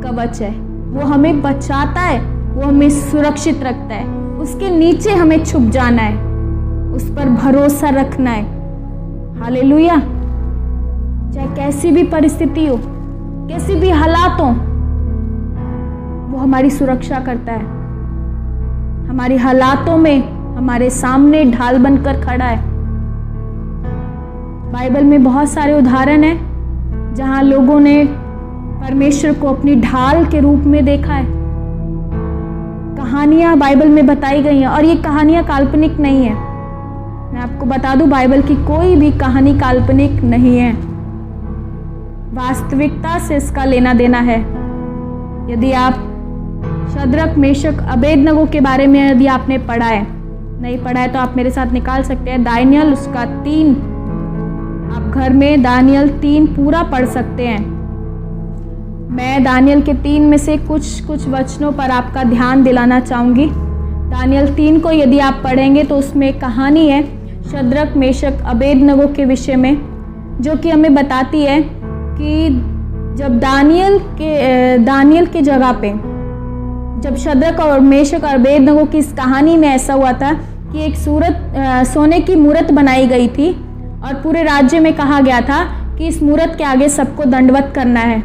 कवच है। वो हमें बचाता है, वो हमें सुरक्षित रखता है। उसके नीचे हमें छुप जाना है, उस पर भरोसा रखना है। हालेलुया। चाहे कैसी भी परिस्थिति हो, कैसी भी हालात हो, वो हमारी सुरक्षा करता है। हमारी हालातों में हमारे सामने ढाल बनकर खड़ा है। बाइबल में बहुत सारे उदाहरण हैं जहां लोगों ने परमेश्वर को अपनी ढाल के रूप में देखा है। कहानियां बाइबल में बताई गई हैं, और ये कहानियां काल्पनिक नहीं है। मैं आपको बता दूं, बाइबल की कोई भी कहानी काल्पनिक नहीं है। वास्तविकता से इसका लेना देना है। यदि आप शद्रक, मेशक, अबेदनगो के बारे में यदि आपने पढ़ा है, नहीं पढ़ा है तो आप मेरे साथ निकाल सकते हैं। दानियल उसका 3, आप घर में दानियल 3 पूरा पढ़ सकते हैं। मैं दानियल के 3 में से कुछ वचनों पर आपका ध्यान दिलाना चाहूँगी। दानियल 3 को यदि आप पढ़ेंगे तो उसमें एक कहानी है शद्रक, मेशक, अबेदनगो के विषय में, जो कि हमें बताती है कि जब दानियल के जगह पे, जब शद्रक और मेशक और अबेदनगो की इस कहानी में ऐसा हुआ था कि एक सोने की मूरत बनाई गई थी, और पूरे राज्य में कहा गया था कि इस मूरत के आगे सबको दंडवत करना है,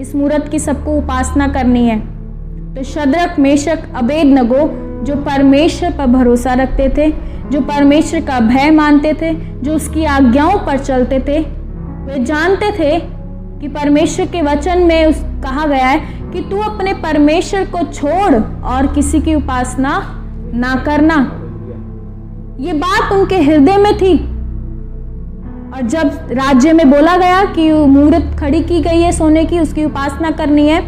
इस मूरत की सबको उपासना करनी है। तो शद्रक, मेशक, अबेदनगो जो परमेश्वर पर भरोसा रखते थे, जो परमेश्वर का भय मानते थे, जो उसकी आज्ञाओं पर चलते थे, वे जानते थे कि परमेश्वर के वचन में कहा गया है कि तू अपने परमेश्वर को छोड़ और किसी की उपासना ना करना। ये बात उनके हृदय में थी। और जब राज्य में बोला गया कि मूर्त खड़ी की गई है सोने की, उसकी उपासना करनी है,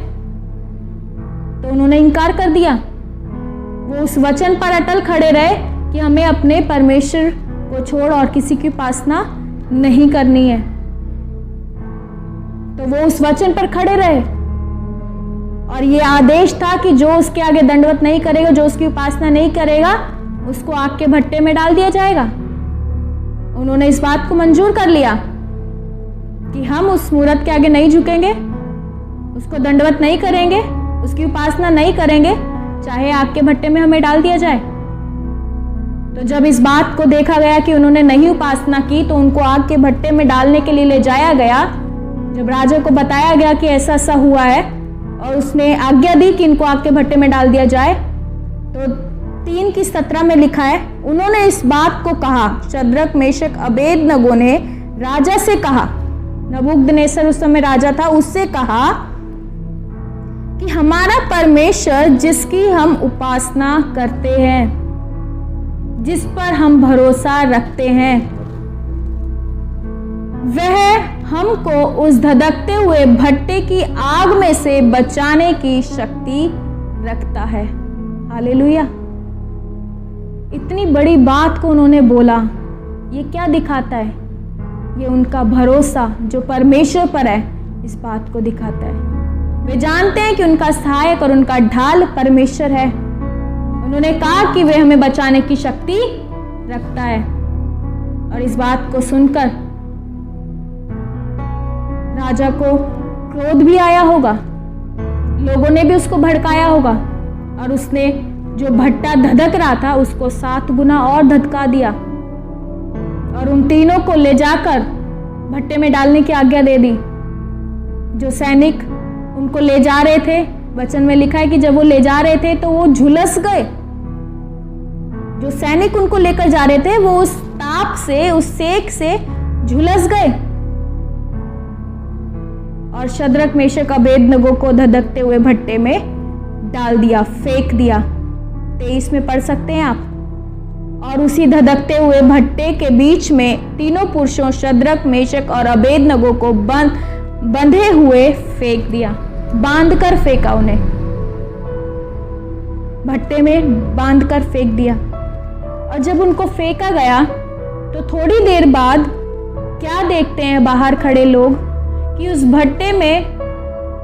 तो उन्होंने इनकार कर दिया। वो उस वचन पर अटल खड़े रहे कि हमें अपने परमेश्वर को छोड़ और किसी की उपासना नहीं करनी है। तो वो उस वचन पर खड़े रहे, और ये आदेश था कि जो उसके आगे दंडवत नहीं करेगा, जो उसकी उपासना नहीं करेगा, उसको आग के भट्टे में डाल दिया जाएगा। उन्होंने इस बात को मंजूर कर लिया कि हम उस मूरत के आगे नहीं झुकेंगे, उसको दंडवत नहीं करेंगे, उसकी उपासना नहीं करेंगे, चाहे आग के भट्टे में हमें डाल दिया जाए। तो जब इस बात को देखा गया कि उन्होंने नहीं उपासना की तो उनको आग के भट्टे में डालने के लिए ले जाया गया। जब राजा को बताया गया कि ऐसा ऐसा हुआ है और उसने आज्ञा दी कि इनको आग के भट्टे में डाल दिया जाए, तो 3:17 में लिखा है, उन्होंने इस बात को कहा। शद्रक, मेशक, अबेदनगो ने राजा से कहा, नबूकदनेस्सर उस समय राजा था, उससे कहा कि हमारा परमेश्वर जिसकी हम उपासना करते हैं, जिस पर हम भरोसा रखते हैं, वह हमको उस धधकते हुए भट्टे की आग में से बचाने की शक्ति रखता है। हालेलुया। इतनी बड़ी बात को उन्होंने बोला। ये क्या दिखाता है? ये उनका भरोसा जो परमेश्वर पर है, इस बात को दिखाता है। वे जानते हैं कि उनका सहायक और उनका ढाल परमेश्वर है। उन्होंने कहा कि वे हमें बचाने की शक्ति रखता है। और इस बात को सुनकर राजा को क्रोध भी आया होगा, लोगों ने भी उसको भड़काया होगा और उसने जो भट्टा धधक रहा था उसको 7 गुना और धधका दिया और उन तीनों को ले जाकर भट्टे में डालने की आज्ञा दे दी। जो सैनिक उनको ले जा रहे थे, वचन में लिखा है कि जब वो ले जा रहे थे तो वो झुलस गए। जो सैनिक उनको लेकर जा रहे थे वो उस ताप से, उस सेक से झुलस गए और शद्रक, मेशक, अबेदनगो को धधकते हुए भट्टे में डाल दिया, फेंक दिया। 23 में पढ़ सकते हैं आप। और उसी धधकते हुए भट्टे के बीच में तीनों पुरुषों शद्रक, मेशक और अबेदनगो को बंधे हुए फेंक दिया। बांध कर फेंका, उन्हें भट्टे में बांध कर फेंक दिया। और जब उनको फेंका गया तो थोड़ी देर बाद क्या देखते हैं बाहर खड़े लोग कि उस भट्टे में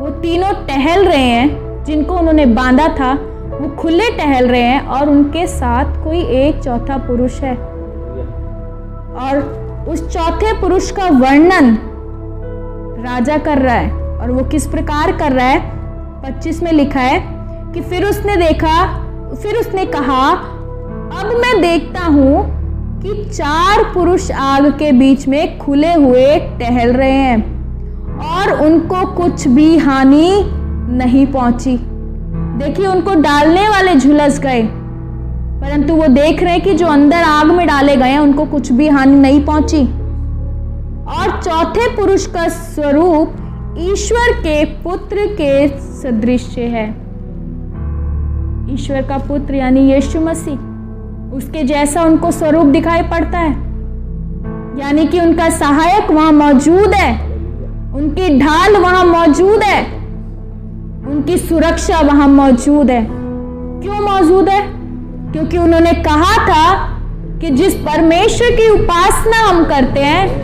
वो तीनों टहल रहे हैं, जिनको उन्होंने बांधा था वो खुले टहल रहे हैं और उनके साथ कोई एक चौथा पुरुष है। और उस चौथे पुरुष का वर्णन राजा कर रहा है और वो किस प्रकार कर रहा है? 25 में लिखा है कि फिर उसने कहा, अब मैं देखता हूं कि 4 पुरुष आग के बीच में खुले हुए टहल रहे हैं और उनको कुछ भी हानि नहीं पहुंची। देखिए, उनको डालने वाले झुलस गए, परंतु वो देख रहे हैं कि जो अंदर आग में डाले गए हैं उनको कुछ भी हानि नहीं पहुंची। और चौथे पुरुष का स्वरूप ईश्वर के पुत्र के सदृश है। ईश्वर का पुत्र यानी यीशु मसीह, उसके जैसा उनको स्वरूप दिखाई पड़ता है। यानी कि उनका सहायक वहां मौजूद है, उनकी ढाल वहां मौजूद है, उनकी सुरक्षा वहां मौजूद है। क्यों मौजूद है? क्योंकि उन्होंने कहा था कि जिस परमेश्वर की उपासना हम करते हैं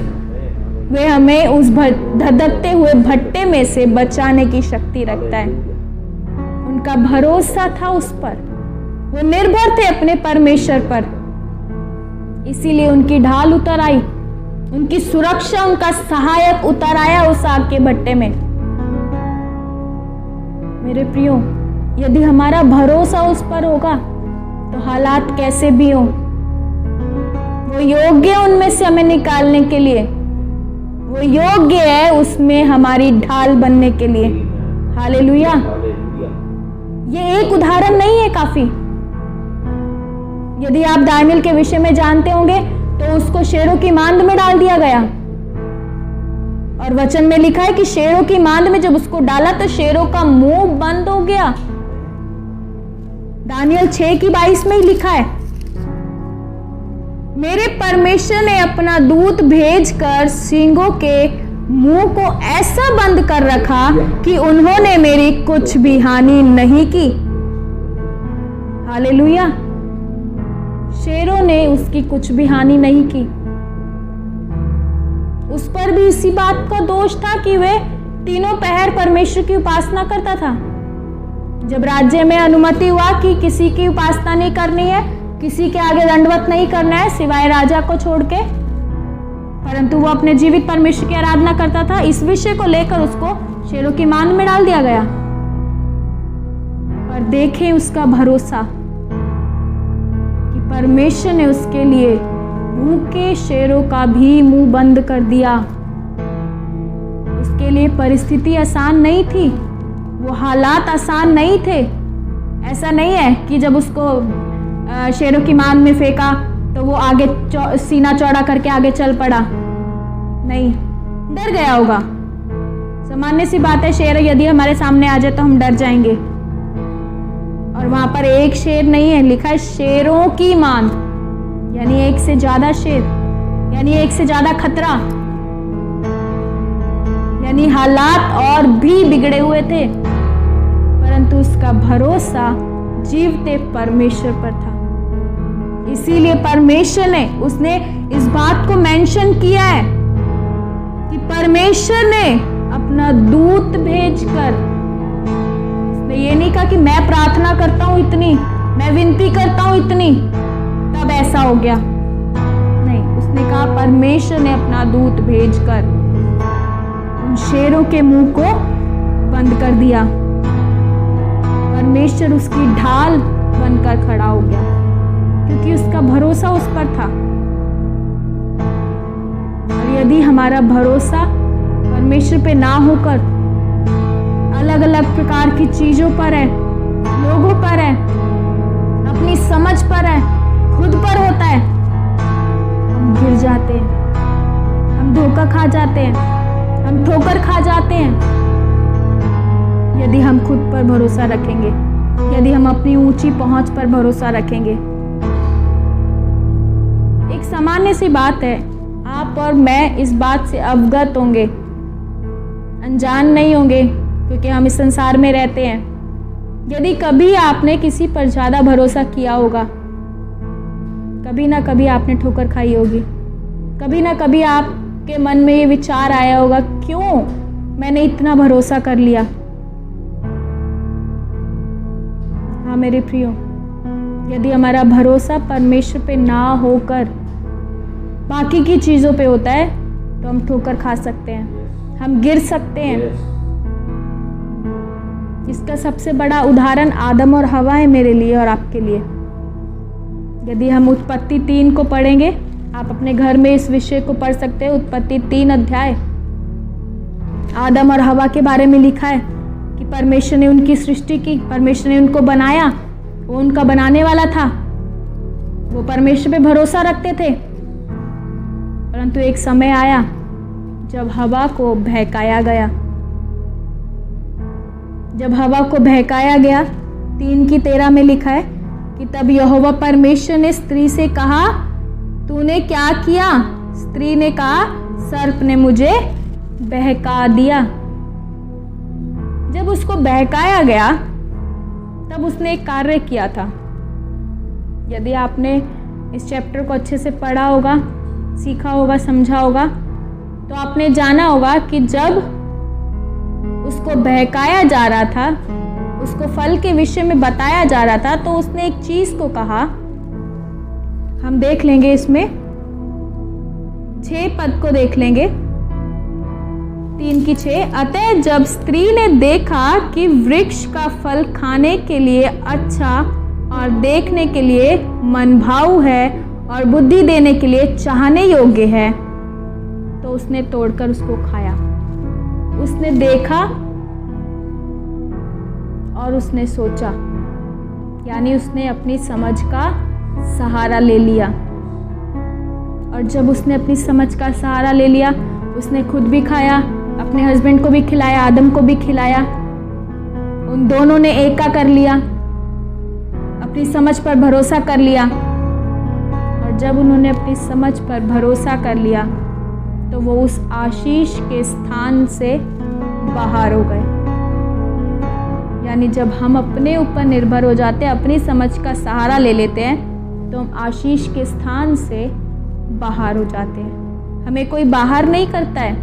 वे हमें उस धधकते हुए भट्टे में से बचाने की शक्ति रखता है। उनका भरोसा था उस पर, वो निर्भर थे अपने परमेश्वर पर, इसीलिए उनकी ढाल उतर आई, उनकी सुरक्षा, उनका सहायक उतर आया उस आग के भट्टे में। मेरे प्रियो, यदि हमारा भरोसा उस पर होगा तो हालात कैसे भी हो, वो योग्य है उनमें से हमें निकालने के लिए, वो योग्य है उसमें हमारी ढाल बनने के लिए। हालेलुया। ये एक उदाहरण नहीं है, काफी। यदि आप दानियल के विषय में जानते होंगे तो उसको शेरों की मांद में डाल दिया गया और वचन में लिखा है कि शेरों की मांद में जब उसको डाला तो शेरों का मुंह बंद हो गया। दानियल 6:22 में ही लिखा है, मेरे परमेश्वर ने अपना दूत भेजकर सींगों के मुंह को ऐसा बंद कर रखा कि उन्होंने मेरी कुछ भी हानि नहीं की। हालेलुया। शेरों ने उसकी कुछ भी हानि नहीं की। उस पर भी इसी बात का दोष था कि वे तीनों पहर परमेश्वर की उपासना करता था। जब राज्य में अनुमति हुआ कि किसी की उपासना नहीं करनी है, किसी के आगे दंडवत नहीं करना है सिवाय राजा को छोड़ के, परंतु वो अपने जीवित परमेश्वर की आराधना करता था, इस विषय को लेकर उसको शेरों की मांद में डाल दिया गया। पर देखें उसका भरोसा कि परमेश्वर ने उसके लिए भूखे शेरों का भी मुंह बंद कर दिया। उसके लिए परिस्थिति आसान नहीं थी, वो हालात आसान नहीं थे। ऐसा नहीं है कि जब उसको शेरों की मान में फेंका तो वो आगे सीना चौड़ा करके आगे चल पड़ा। नहीं, डर गया होगा। सामान्य सी बात है, शेर यदि हमारे सामने आ जाए तो हम डर जाएंगे। और वहां पर एक शेर नहीं है, लिखा है शेरों की मान, यानी एक से ज्यादा शेर, यानी एक से ज्यादा खतरा, यानी हालात और भी बिगड़े हुए थे, परंतु उसका भरोसा जीवते परमेश्वर पर था। इसीलिए परमेश्वर ने उसने इस बात को मेंशन किया है कि परमेश्वर ने अपना दूत भेजकर, उसने ये नहीं कहा कि मैं प्रार्थना करता हूं इतनी, मैं विनती करता हूं इतनी, तब ऐसा हो गया। नहीं, उसने कहा परमेश्वर ने अपना दूत भेजकर उन शेरों के मुंह को बंद कर दिया। परमेश्वर उसकी ढाल बनकर खड़ा हो गया, क्योंकि उसका भरोसा उस पर था। और यदि हमारा भरोसा परमेश्वर पे ना होकर अलग अलग प्रकार की चीजों पर है, लोगों पर है, अपनी समझ पर है, खुद पर होता है, हम गिर जाते हैं, हम धोखा खा जाते हैं, हम ठोकर खा जाते हैं। यदि हम खुद पर भरोसा रखेंगे, यदि हम अपनी ऊंची पहुंच पर भरोसा रखेंगे। एक सामान्य सी बात है, आप और मैं इस बात से अवगत होंगे, अनजान नहीं होंगे, क्योंकि हम इस संसार में रहते हैं। यदि कभी आपने किसी पर ज्यादा भरोसा किया होगा, कभी ना कभी आपने ठोकर खाई होगी, कभी ना कभी आपके मन में ये विचार आया होगा, क्यों मैंने इतना भरोसा कर लिया। हाँ मेरे प्रियो, यदि हमारा भरोसा परमेश्वर पे ना होकर बाकी की चीजों पे होता है तो हम ठोकर खा सकते हैं, हम गिर सकते हैं। इसका सबसे बड़ा उदाहरण आदम और हवा है मेरे लिए और आपके लिए। यदि हम उत्पत्ति 3 को पढ़ेंगे, आप अपने घर में इस विषय को पढ़ सकते हैं। उत्पत्ति 3 अध्याय, आदम और हवा के बारे में लिखा है कि परमेश्वर ने उनकी सृष्टि की, परमेश्वर ने उनको बनाया, वो उनका बनाने वाला था, वो परमेश्वर पे भरोसा रखते थे। परंतु एक समय आया जब हवा को बहकाया गया। जब हवा को बहकाया गया, 3:13 में लिखा है कि तब यहोवा परमेश्वर ने स्त्री से कहा, तूने क्या किया? स्त्री ने कहा, सर्प ने मुझे बहका दिया। जब उसको बहकाया गया तब उसने एक कार्य किया था। यदि आपने इस चैप्टर को अच्छे से पढ़ा होगा, सीखा होगा, समझा होगा, तो आपने जाना होगा कि जब उसको बहकाया जा रहा था, उसको फल के विषय में बताया जा रहा था, तो उसने एक चीज को कहा। हम देख लेंगे इसमें 6 पद को देख लेंगे, 3:6। अतः जब स्त्री ने देखा कि वृक्ष का फल खाने के लिए अच्छा और देखने के लिए मनभाऊ है और बुद्धि देने के लिए चाहने योग्य है, तो उसने तोड़कर उसको खाया। उसने देखा और उसने सोचा, यानी उसने अपनी समझ का सहारा ले लिया। और जब उसने अपनी समझ का सहारा ले लिया, उसने खुद भी खाया, अपने हस्बैंड को भी खिलाया, आदम को भी खिलाया। उन दोनों ने एका कर लिया, अपनी समझ पर भरोसा कर लिया। और जब उन्होंने अपनी समझ पर भरोसा कर लिया तो वो उस आशीष के स्थान से बाहर हो गए। यानी जब हम अपने ऊपर निर्भर हो जाते हैं, अपनी समझ का सहारा ले लेते हैं, तो हम आशीष के स्थान से बाहर हो जाते हैं। हमें कोई बाहर नहीं करता है,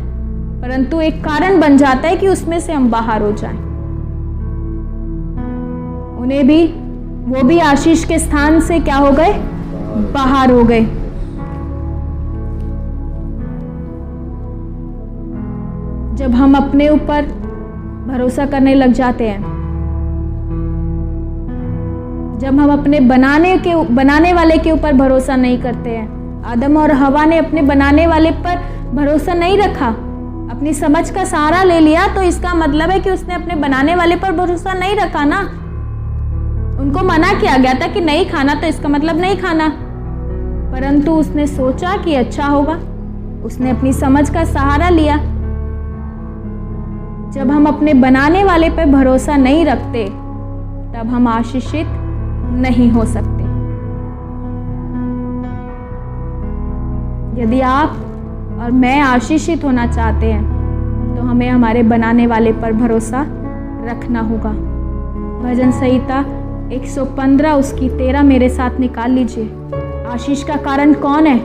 परंतु एक कारण बन जाता है कि उसमें से हम बाहर हो जाएं। उन्हें भी, वो भी आशीष के स्थान से क्या हो गए? बाहर हो गए। जब हम अपने ऊपर भरोसा करने लग जाते हैं, जब हम अपने बनाने वाले के ऊपर भरोसा नहीं करते हैं। आदम और हवा ने अपने बनाने वाले पर भरोसा नहीं रखा, अपनी समझ का सहारा ले लिया, तो इसका मतलब है कि उसने अपने बनाने वाले पर भरोसा नहीं रखा ना। उनको मना किया गया था कि नहीं खाना, तो इसका मतलब नहीं खाना, परंतु उसने सोचा कि अच्छा होगा, उसने अपनी समझ का सहारा लिया। जब हम अपने बनाने वाले पर भरोसा नहीं रखते तब हम आशीषित नहीं हो सकते। यदि आप और मैं आशीषित होना चाहते हैं तो हमें हमारे बनाने वाले पर भरोसा रखना होगा। भजन संहिता 115 उसकी 13 मेरे साथ निकाल लीजिए। आशीष का कारण कौन है,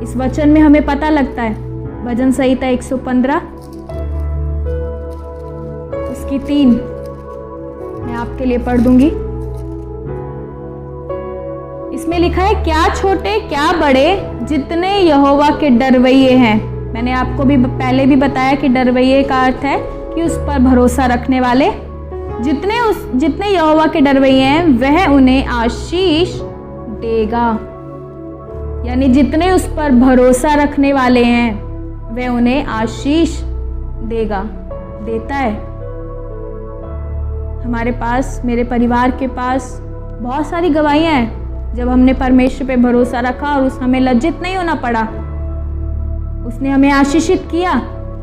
इस वचन में हमें पता लगता है। भजन संहिता 115 उसकी 3 मैं आपके लिए पढ़ दूंगी। इसमें लिखा है, क्या छोटे क्या बड़े जितने यहोवा के डरवैये हैं। मैंने आपको भी पहले भी बताया कि डरवैये का अर्थ है कि उस पर भरोसा रखने वाले। जितने यहोवा के डरवैये हैं वह उन्हें आशीष देगा। यानी जितने उस पर भरोसा रखने वाले हैं वह उन्हें आशीष देगा, देता है। हमारे पास, मेरे परिवार के पास बहुत सारी गवाहियाँ हैं जब हमने परमेश्वर पे भरोसा रखा और हमें लज्जित नहीं होना पड़ा। उसने हमें आशीषित किया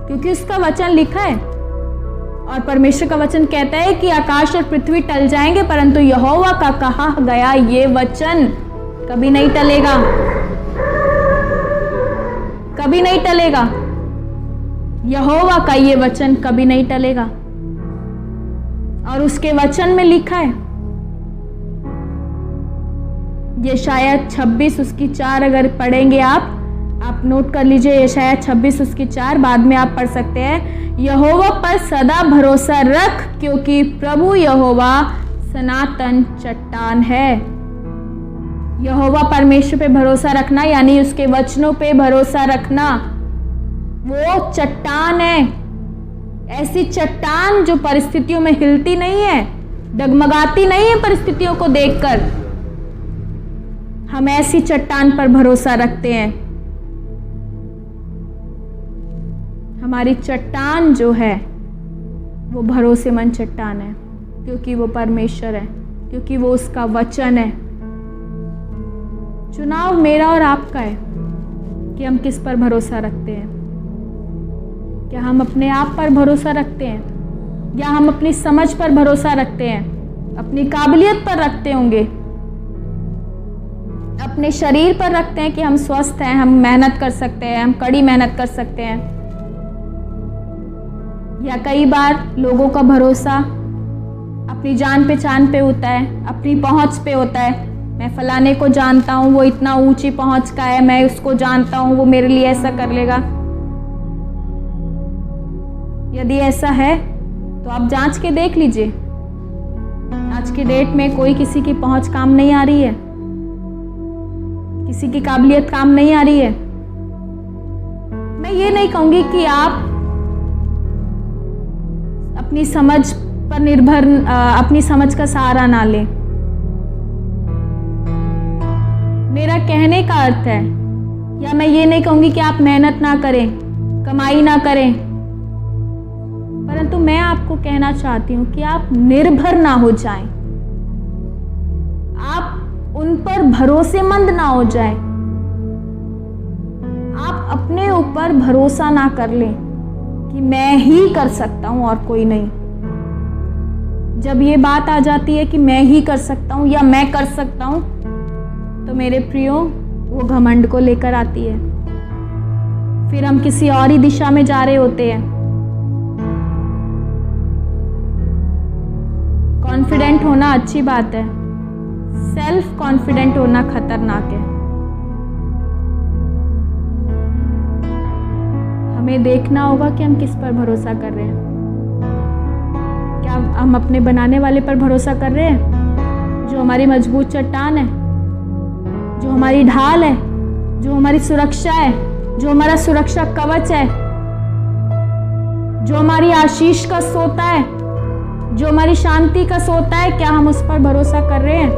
क्योंकि उसका वचन लिखा है। और परमेश्वर का वचन कहता है कि आकाश और पृथ्वी टल जाएंगे परंतु यहोवा का कहा गया ये वचन कभी नहीं टलेगा, कभी नहीं टलेगा। यहोवा का ये वचन कभी नहीं टलेगा। और उसके वचन में लिखा है, यशाया 26 उसकी 4 अगर पढ़ेंगे आप नोट कर लीजिए। यशाया 26 उसकी 4 बाद में आप पढ़ सकते हैं। यहोवा पर सदा भरोसा रख क्योंकि प्रभु यहोवा सनातन चट्टान है। यहोवा परमेश्वर पे भरोसा रखना यानी उसके वचनों पे भरोसा रखना, वो चट्टान है। ऐसी चट्टान जो परिस्थितियों में हिलती नहीं है, डगमगाती नहीं है परिस्थितियों को देखकर। हम ऐसी चट्टान पर भरोसा रखते हैं। हमारी चट्टान जो है वो भरोसेमंद चट्टान है क्योंकि वो परमेश्वर है, क्योंकि वो उसका वचन है। चुनाव मेरा और आपका है कि हम किस पर भरोसा रखते हैं। क्या हम अपने आप पर भरोसा रखते हैं या हम अपनी समझ पर भरोसा रखते हैं, अपनी काबिलियत पर रखते होंगे, अपने शरीर पर रखते हैं कि हम स्वस्थ हैं, हम मेहनत कर सकते हैं, हम कड़ी मेहनत कर सकते हैं। या कई बार लोगों का भरोसा अपनी जान पहचान पे होता है, अपनी पहुंच पे होता है। मैं फलाने को जानता हूँ, वो इतना ऊंची पहुंच का है, मैं उसको जानता हूँ, वो मेरे लिए ऐसा कर लेगा। यदि ऐसा है तो आप जांच के देख लीजिए। आज की डेट में कोई किसी की पहुंच काम नहीं आ रही है, किसी की काबिलियत काम नहीं आ रही है। मैं ये नहीं कहूंगी कि आप अपनी समझ पर निर्भर, अपनी समझ का सहारा ना लें। मेरा कहने का अर्थ है, या मैं ये नहीं कहूंगी कि आप मेहनत ना करें, कमाई ना करें, परंतु मैं आपको कहना चाहती हूं कि आप निर्भर ना हो जाएं, आप उन पर भरोसेमंद ना हो जाएं, आप अपने ऊपर भरोसा ना कर लें कि मैं ही कर सकता हूं और कोई नहीं। जब ये बात आ जाती है कि मैं ही कर सकता हूं या मैं कर सकता हूं, तो मेरे प्रियो वो घमंड को लेकर आती है। फिर हम किसी और ही दिशा में जा रहे होते हैं। कॉन्फिडेंट होना अच्छी बात है, सेल्फ कॉन्फिडेंट होना खतरनाक है। हमें देखना होगा कि हम किस पर भरोसा कर रहे हैं। क्या हम अपने बनाने वाले पर भरोसा कर रहे हैं, जो हमारी मजबूत चट्टान है, जो हमारी ढाल है, जो हमारी सुरक्षा है, जो हमारा सुरक्षा कवच है, जो हमारी आशीष का सोता है, जो हमारी शांति का सोता है। क्या हम उस पर भरोसा कर रहे हैं?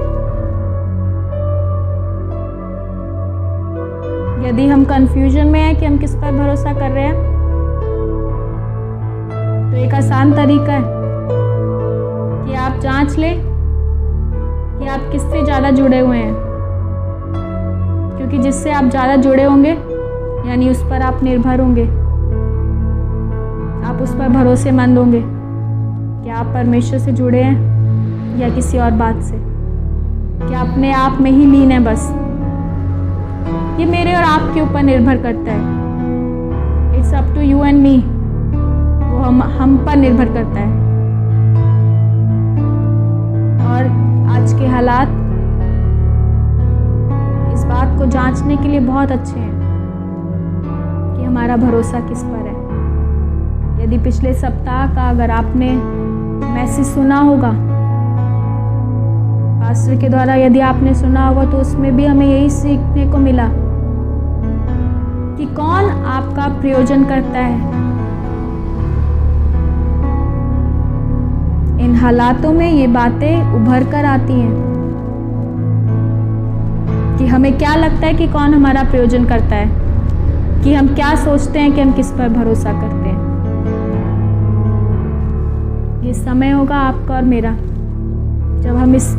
यदि हम कंफ्यूजन में हैं कि हम किस पर भरोसा कर रहे हैं, तो एक आसान तरीका है कि आप जांच लें कि आप किससे ज़्यादा जुड़े हुए हैं, क्योंकि जिससे आप ज़्यादा जुड़े होंगे यानी उस पर आप निर्भर होंगे, आप उस पर भरोसेमंद होंगे कि आप परमेश्वर से जुड़े हैं या किसी और बात से, कि अपने आप में ही लीन है। बस ये मेरे और आपके ऊपर निर्भर करता है। It's up to you and me, वो हम पर निर्भर करता है। और आज के हालात इस बात को जांचने के लिए बहुत अच्छे हैं कि हमारा भरोसा किस पर है। यदि पिछले सप्ताह का अगर आपने मैसेज सुना होगा पास्टर के द्वारा, यदि आपने सुना होगा, तो उसमें भी हमें यही सीखने को मिला कि कौन आपका प्रयोजन करता है। इन हालातों में ये बातें उभर कर आती हैं कि हमें क्या लगता है कि कौन हमारा प्रयोजन करता है, कि हम क्या सोचते हैं कि हम किस पर भरोसा करते हैं। ये समय होगा आपका और मेरा जब हम इस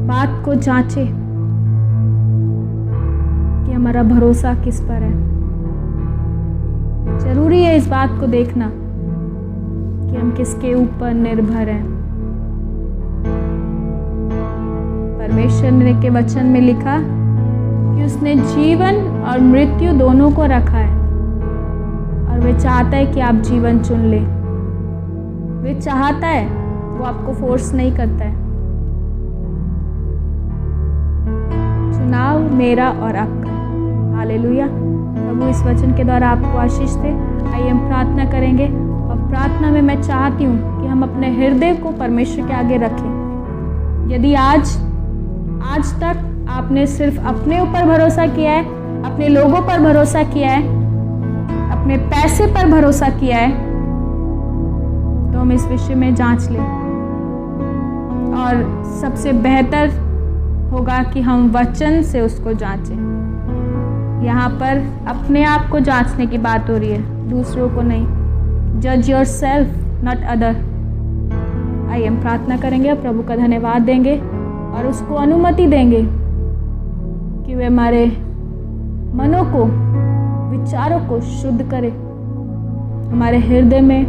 बात को जांचें कि हमारा भरोसा किस पर है। जरूरी है इस बात को देखना कि हम किसके ऊपर निर्भर हैं। परमेश्वर ने के वचन में लिखा कि उसने जीवन और मृत्यु दोनों को रखा है और वह चाहता है कि आप जीवन चुन ले। वह चाहता है, वो आपको फोर्स नहीं करता है। चुनाव मेरा और आपका। हालेलुया। प्रभु इस वचन के द्वारा आपको आशीष दे। आइए हम प्रार्थना करेंगे और प्रार्थना में मैं चाहती हूँ कि हम अपने हृदय को परमेश्वर के आगे रखें। यदि आज तक आपने सिर्फ अपने ऊपर भरोसा किया है, अपने लोगों पर भरोसा किया है, अपने पैसे पर भरोसा किया है, तो हम इस विषय में जांच लें। और सबसे बेहतर होगा कि हम वचन से उसको जांचें। यहाँ पर अपने आप को जांचने की बात हो रही है, दूसरों को नहीं। जज योर सेल्फ नॉट अदर। आइए हम प्रार्थना करेंगे और प्रभु का धन्यवाद देंगे और उसको अनुमति देंगे कि वे हमारे मनों को, विचारों को शुद्ध करे, हमारे हृदय में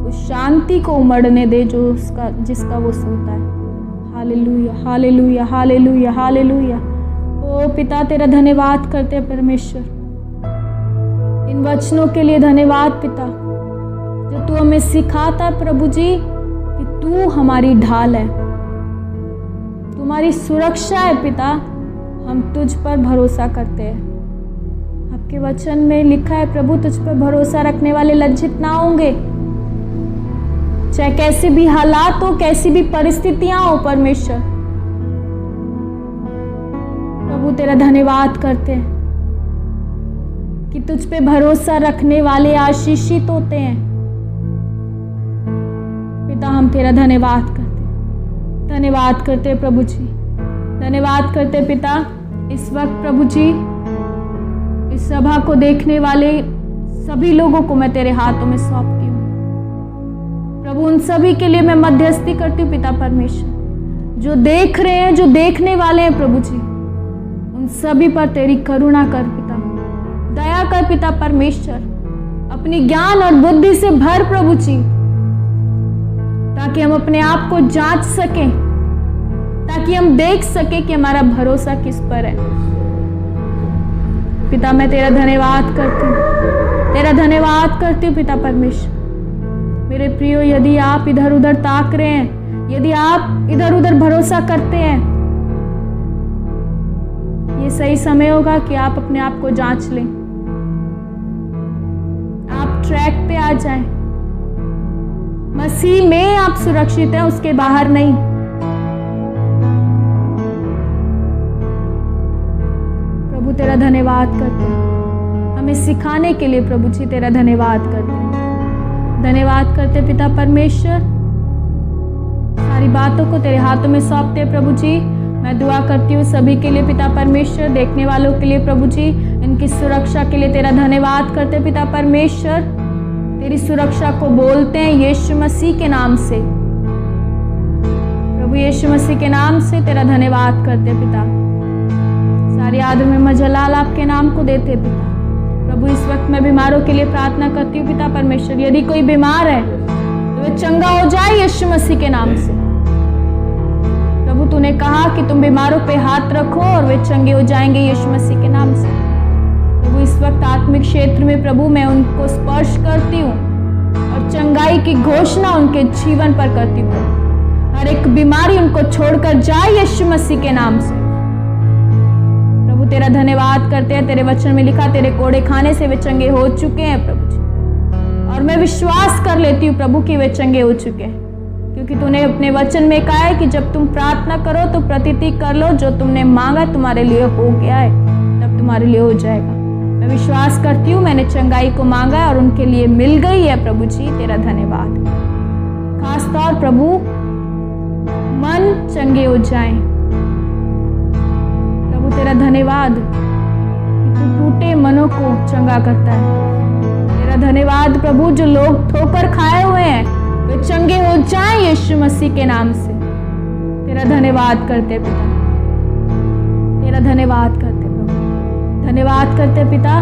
उस शांति को उमड़ने दे जो जिसका वो सोता है। Hallelujah, hallelujah, hallelujah, hallelujah. ओ पिता, तेरा धन्यवाद करते हैं परमेश्वर, इन वचनों के लिए धन्यवाद पिता, जो तू हमें सिखाता है प्रभु जी कि तू हमारी ढाल है, तुम्हारी सुरक्षा है पिता। हम तुझ पर भरोसा करते हैं। आपके वचन में लिखा है प्रभु, तुझ पर भरोसा रखने वाले लज्जित ना होंगे। चाहे कैसे भी हालात हो, कैसी भी परिस्थितियां हो परमेश्वर, प्रभु तेरा धन्यवाद करते हैं कि तुझ पे भरोसा रखने वाले आशीषित होते हैं। पिता हम तेरा धन्यवाद करते हैं प्रभु जी, धन्यवाद करते पिता। इस वक्त प्रभु जी इस सभा को देखने वाले सभी लोगों को मैं तेरे हाथों में सौंपती हूँ प्रभु। उन सभी के लिए मैं मध्यस्थी करती हूँ पिता परमेश्वर, जो देख रहे हैं, जो देखने वाले हैं प्रभु जी, उन सभी पर तेरी करुणा कर पिता, दया कर पिता परमेश्वर। अपनी ज्ञान और बुद्धि से भर प्रभु जी, ताकि हम अपने आप को जांच सकें, ताकि हम देख सकें कि हमारा भरोसा किस पर है। पिता मैं तेरा धन्यवाद करती हूँ पिता परमेश्वर। मेरे प्रियो, यदि आप इधर उधर ताक रहे हैं, यदि आप इधर उधर भरोसा करते हैं, ये सही समय होगा कि आप अपने आप को जांच लें, आप ट्रैक पे आ जाएं। मसीह में आप सुरक्षित हैं, उसके बाहर नहीं। प्रभु तेरा धन्यवाद करते हैं हमें सिखाने के लिए। प्रभु जी तेरा धन्यवाद करते पिता परमेश्वर। सारी बातों को तेरे हाथों में सौंपते प्रभु जी। मैं दुआ करती हूँ सभी के लिए पिता परमेश्वर, देखने वालों के लिए प्रभु जी, इनकी सुरक्षा के लिए तेरा धन्यवाद करते पिता परमेश्वर। तेरी सुरक्षा को बोलते हैं यीशु मसीह के नाम से। प्रभु यीशु मसीह के नाम से तेरा धन्यवाद करते पिता। सारी आदर में मजलाल आपके नाम को देते पिता। प्रभु इस वक्त मैं बीमारों के लिए प्रार्थना करती हूँ पिता परमेश्वर। यदि कोई बीमार है तो वे चंगा हो जाए यीशु मसीह के नाम से। प्रभु तूने कहा कि तुम बीमारों पे हाथ रखो और वे चंगे हो जाएंगे यीशु मसीह के नाम से। प्रभु इस वक्त आत्मिक क्षेत्र में प्रभु मैं उनको स्पर्श करती हूँ और चंगाई की घोषणा उनके जीवन पर करती हूँ। हर एक बीमारी उनको छोड़कर जाए यीशु मसीह के नाम से। प्रभु तेरा धन्यवाद करते हैं। तेरे वचन में लिखा तेरे कोड़े खाने से वे चंगे हो चुके हैं प्रभु जी। और मैं विश्वास कर लेती हूँ प्रभु कि वे चंगे हो चुके हैं, क्योंकि तूने अपने वचन में कहा है कि जब तुम प्रार्थना करो तो प्रतीति कर लो, जो तुमने मांगा तुम्हारे लिए हो गया है, तब तुम्हारे लिए हो जाएगा। मैं विश्वास करती हूँ मैंने चंगाई को मांगा है और उनके लिए मिल गई है प्रभु जी। तेरा धन्यवाद। खास तौर प्रभु मन चंगे हो जाएं प्रभु। तेरा धन्यवाद कि तू टूटे मनों को चंगा करता है। तेरा धन्यवाद प्रभु, जो लोग ठोकर खाए हुए हैं वे चंगे हो जाएं यीशु मसीह के नाम से। तेरा धन्यवाद करते पिता। तेरा धन्यवाद करते प्रभु। धन्यवाद करते पिता।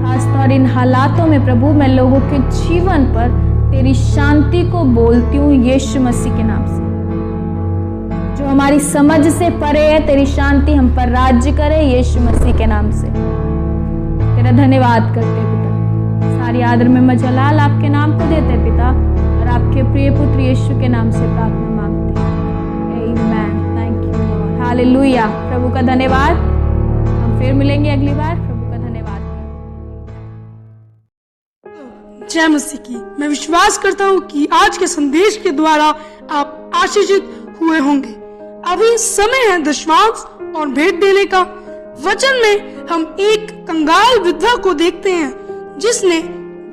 खासतौर इन हालातों में प्रभु मैं लोगों के जीवन पर तेरी शांति को बोलती हूँ यीशु मसीह के नाम से। जो हमारी समझ से परे है, तेरी शांति हम पर राज्य करे यीशु मसीह के नाम से। तेरा धन्यवाद करते पिता। सारी आदर में मजलाल आपके नाम को देते पिता और आपके प्रिय पुत्र यीशु के नाम से प्रार्थना मांगते हैं। आमीन। Thank you Lord. हालेलुया। प्रभु का धन्यवाद। हम फिर मिलेंगे अगली बार। प्रभु का धन्यवाद। जय मसीह की। मैं विश्वास करता हूँ कि आज के संदेश के द्वारा आप आशीषित हुए होंगे। अभी समय है दशमांश और भेंट देने का। वचन में हम एक कंगाल विधवा को देखते हैं जिसने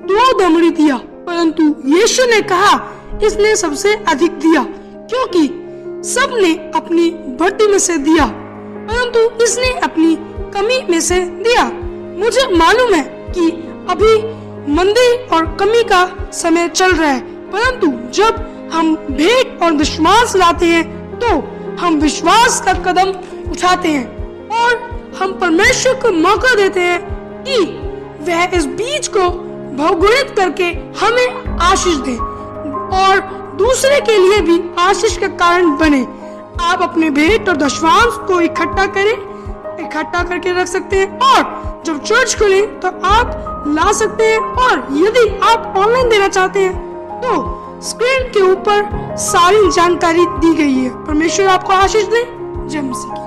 2 दमड़ी दिया, परंतु यीशु ने कहा इसने सबसे अधिक दिया, क्योंकि सबने अपनी भर्ती में से दिया, परंतु इसने अपनी कमी में से दिया। मुझे मालूम है कि अभी मंदी और कमी का समय चल रहा है, परंतु जब हम भेंट और दशमांश लाते हैं तो हम विश्वास का कदम उठाते हैं और हम परमेश्वर को मौका देते हैं कि वह इस बीज को बहुगुणित करके हमें आशीष दे और दूसरे के लिए भी आशीष का कारण बने। आप अपने भेंट और दशमांश को इकट्ठा करके रख सकते हैं और जब चर्च खुले तो आप ला सकते हैं। और यदि आप ऑनलाइन देना चाहते हैं तो स्क्रीन के ऊपर सारी जानकारी दी गई है। परमेश्वर आपको आशीष दे। जय मसीह की।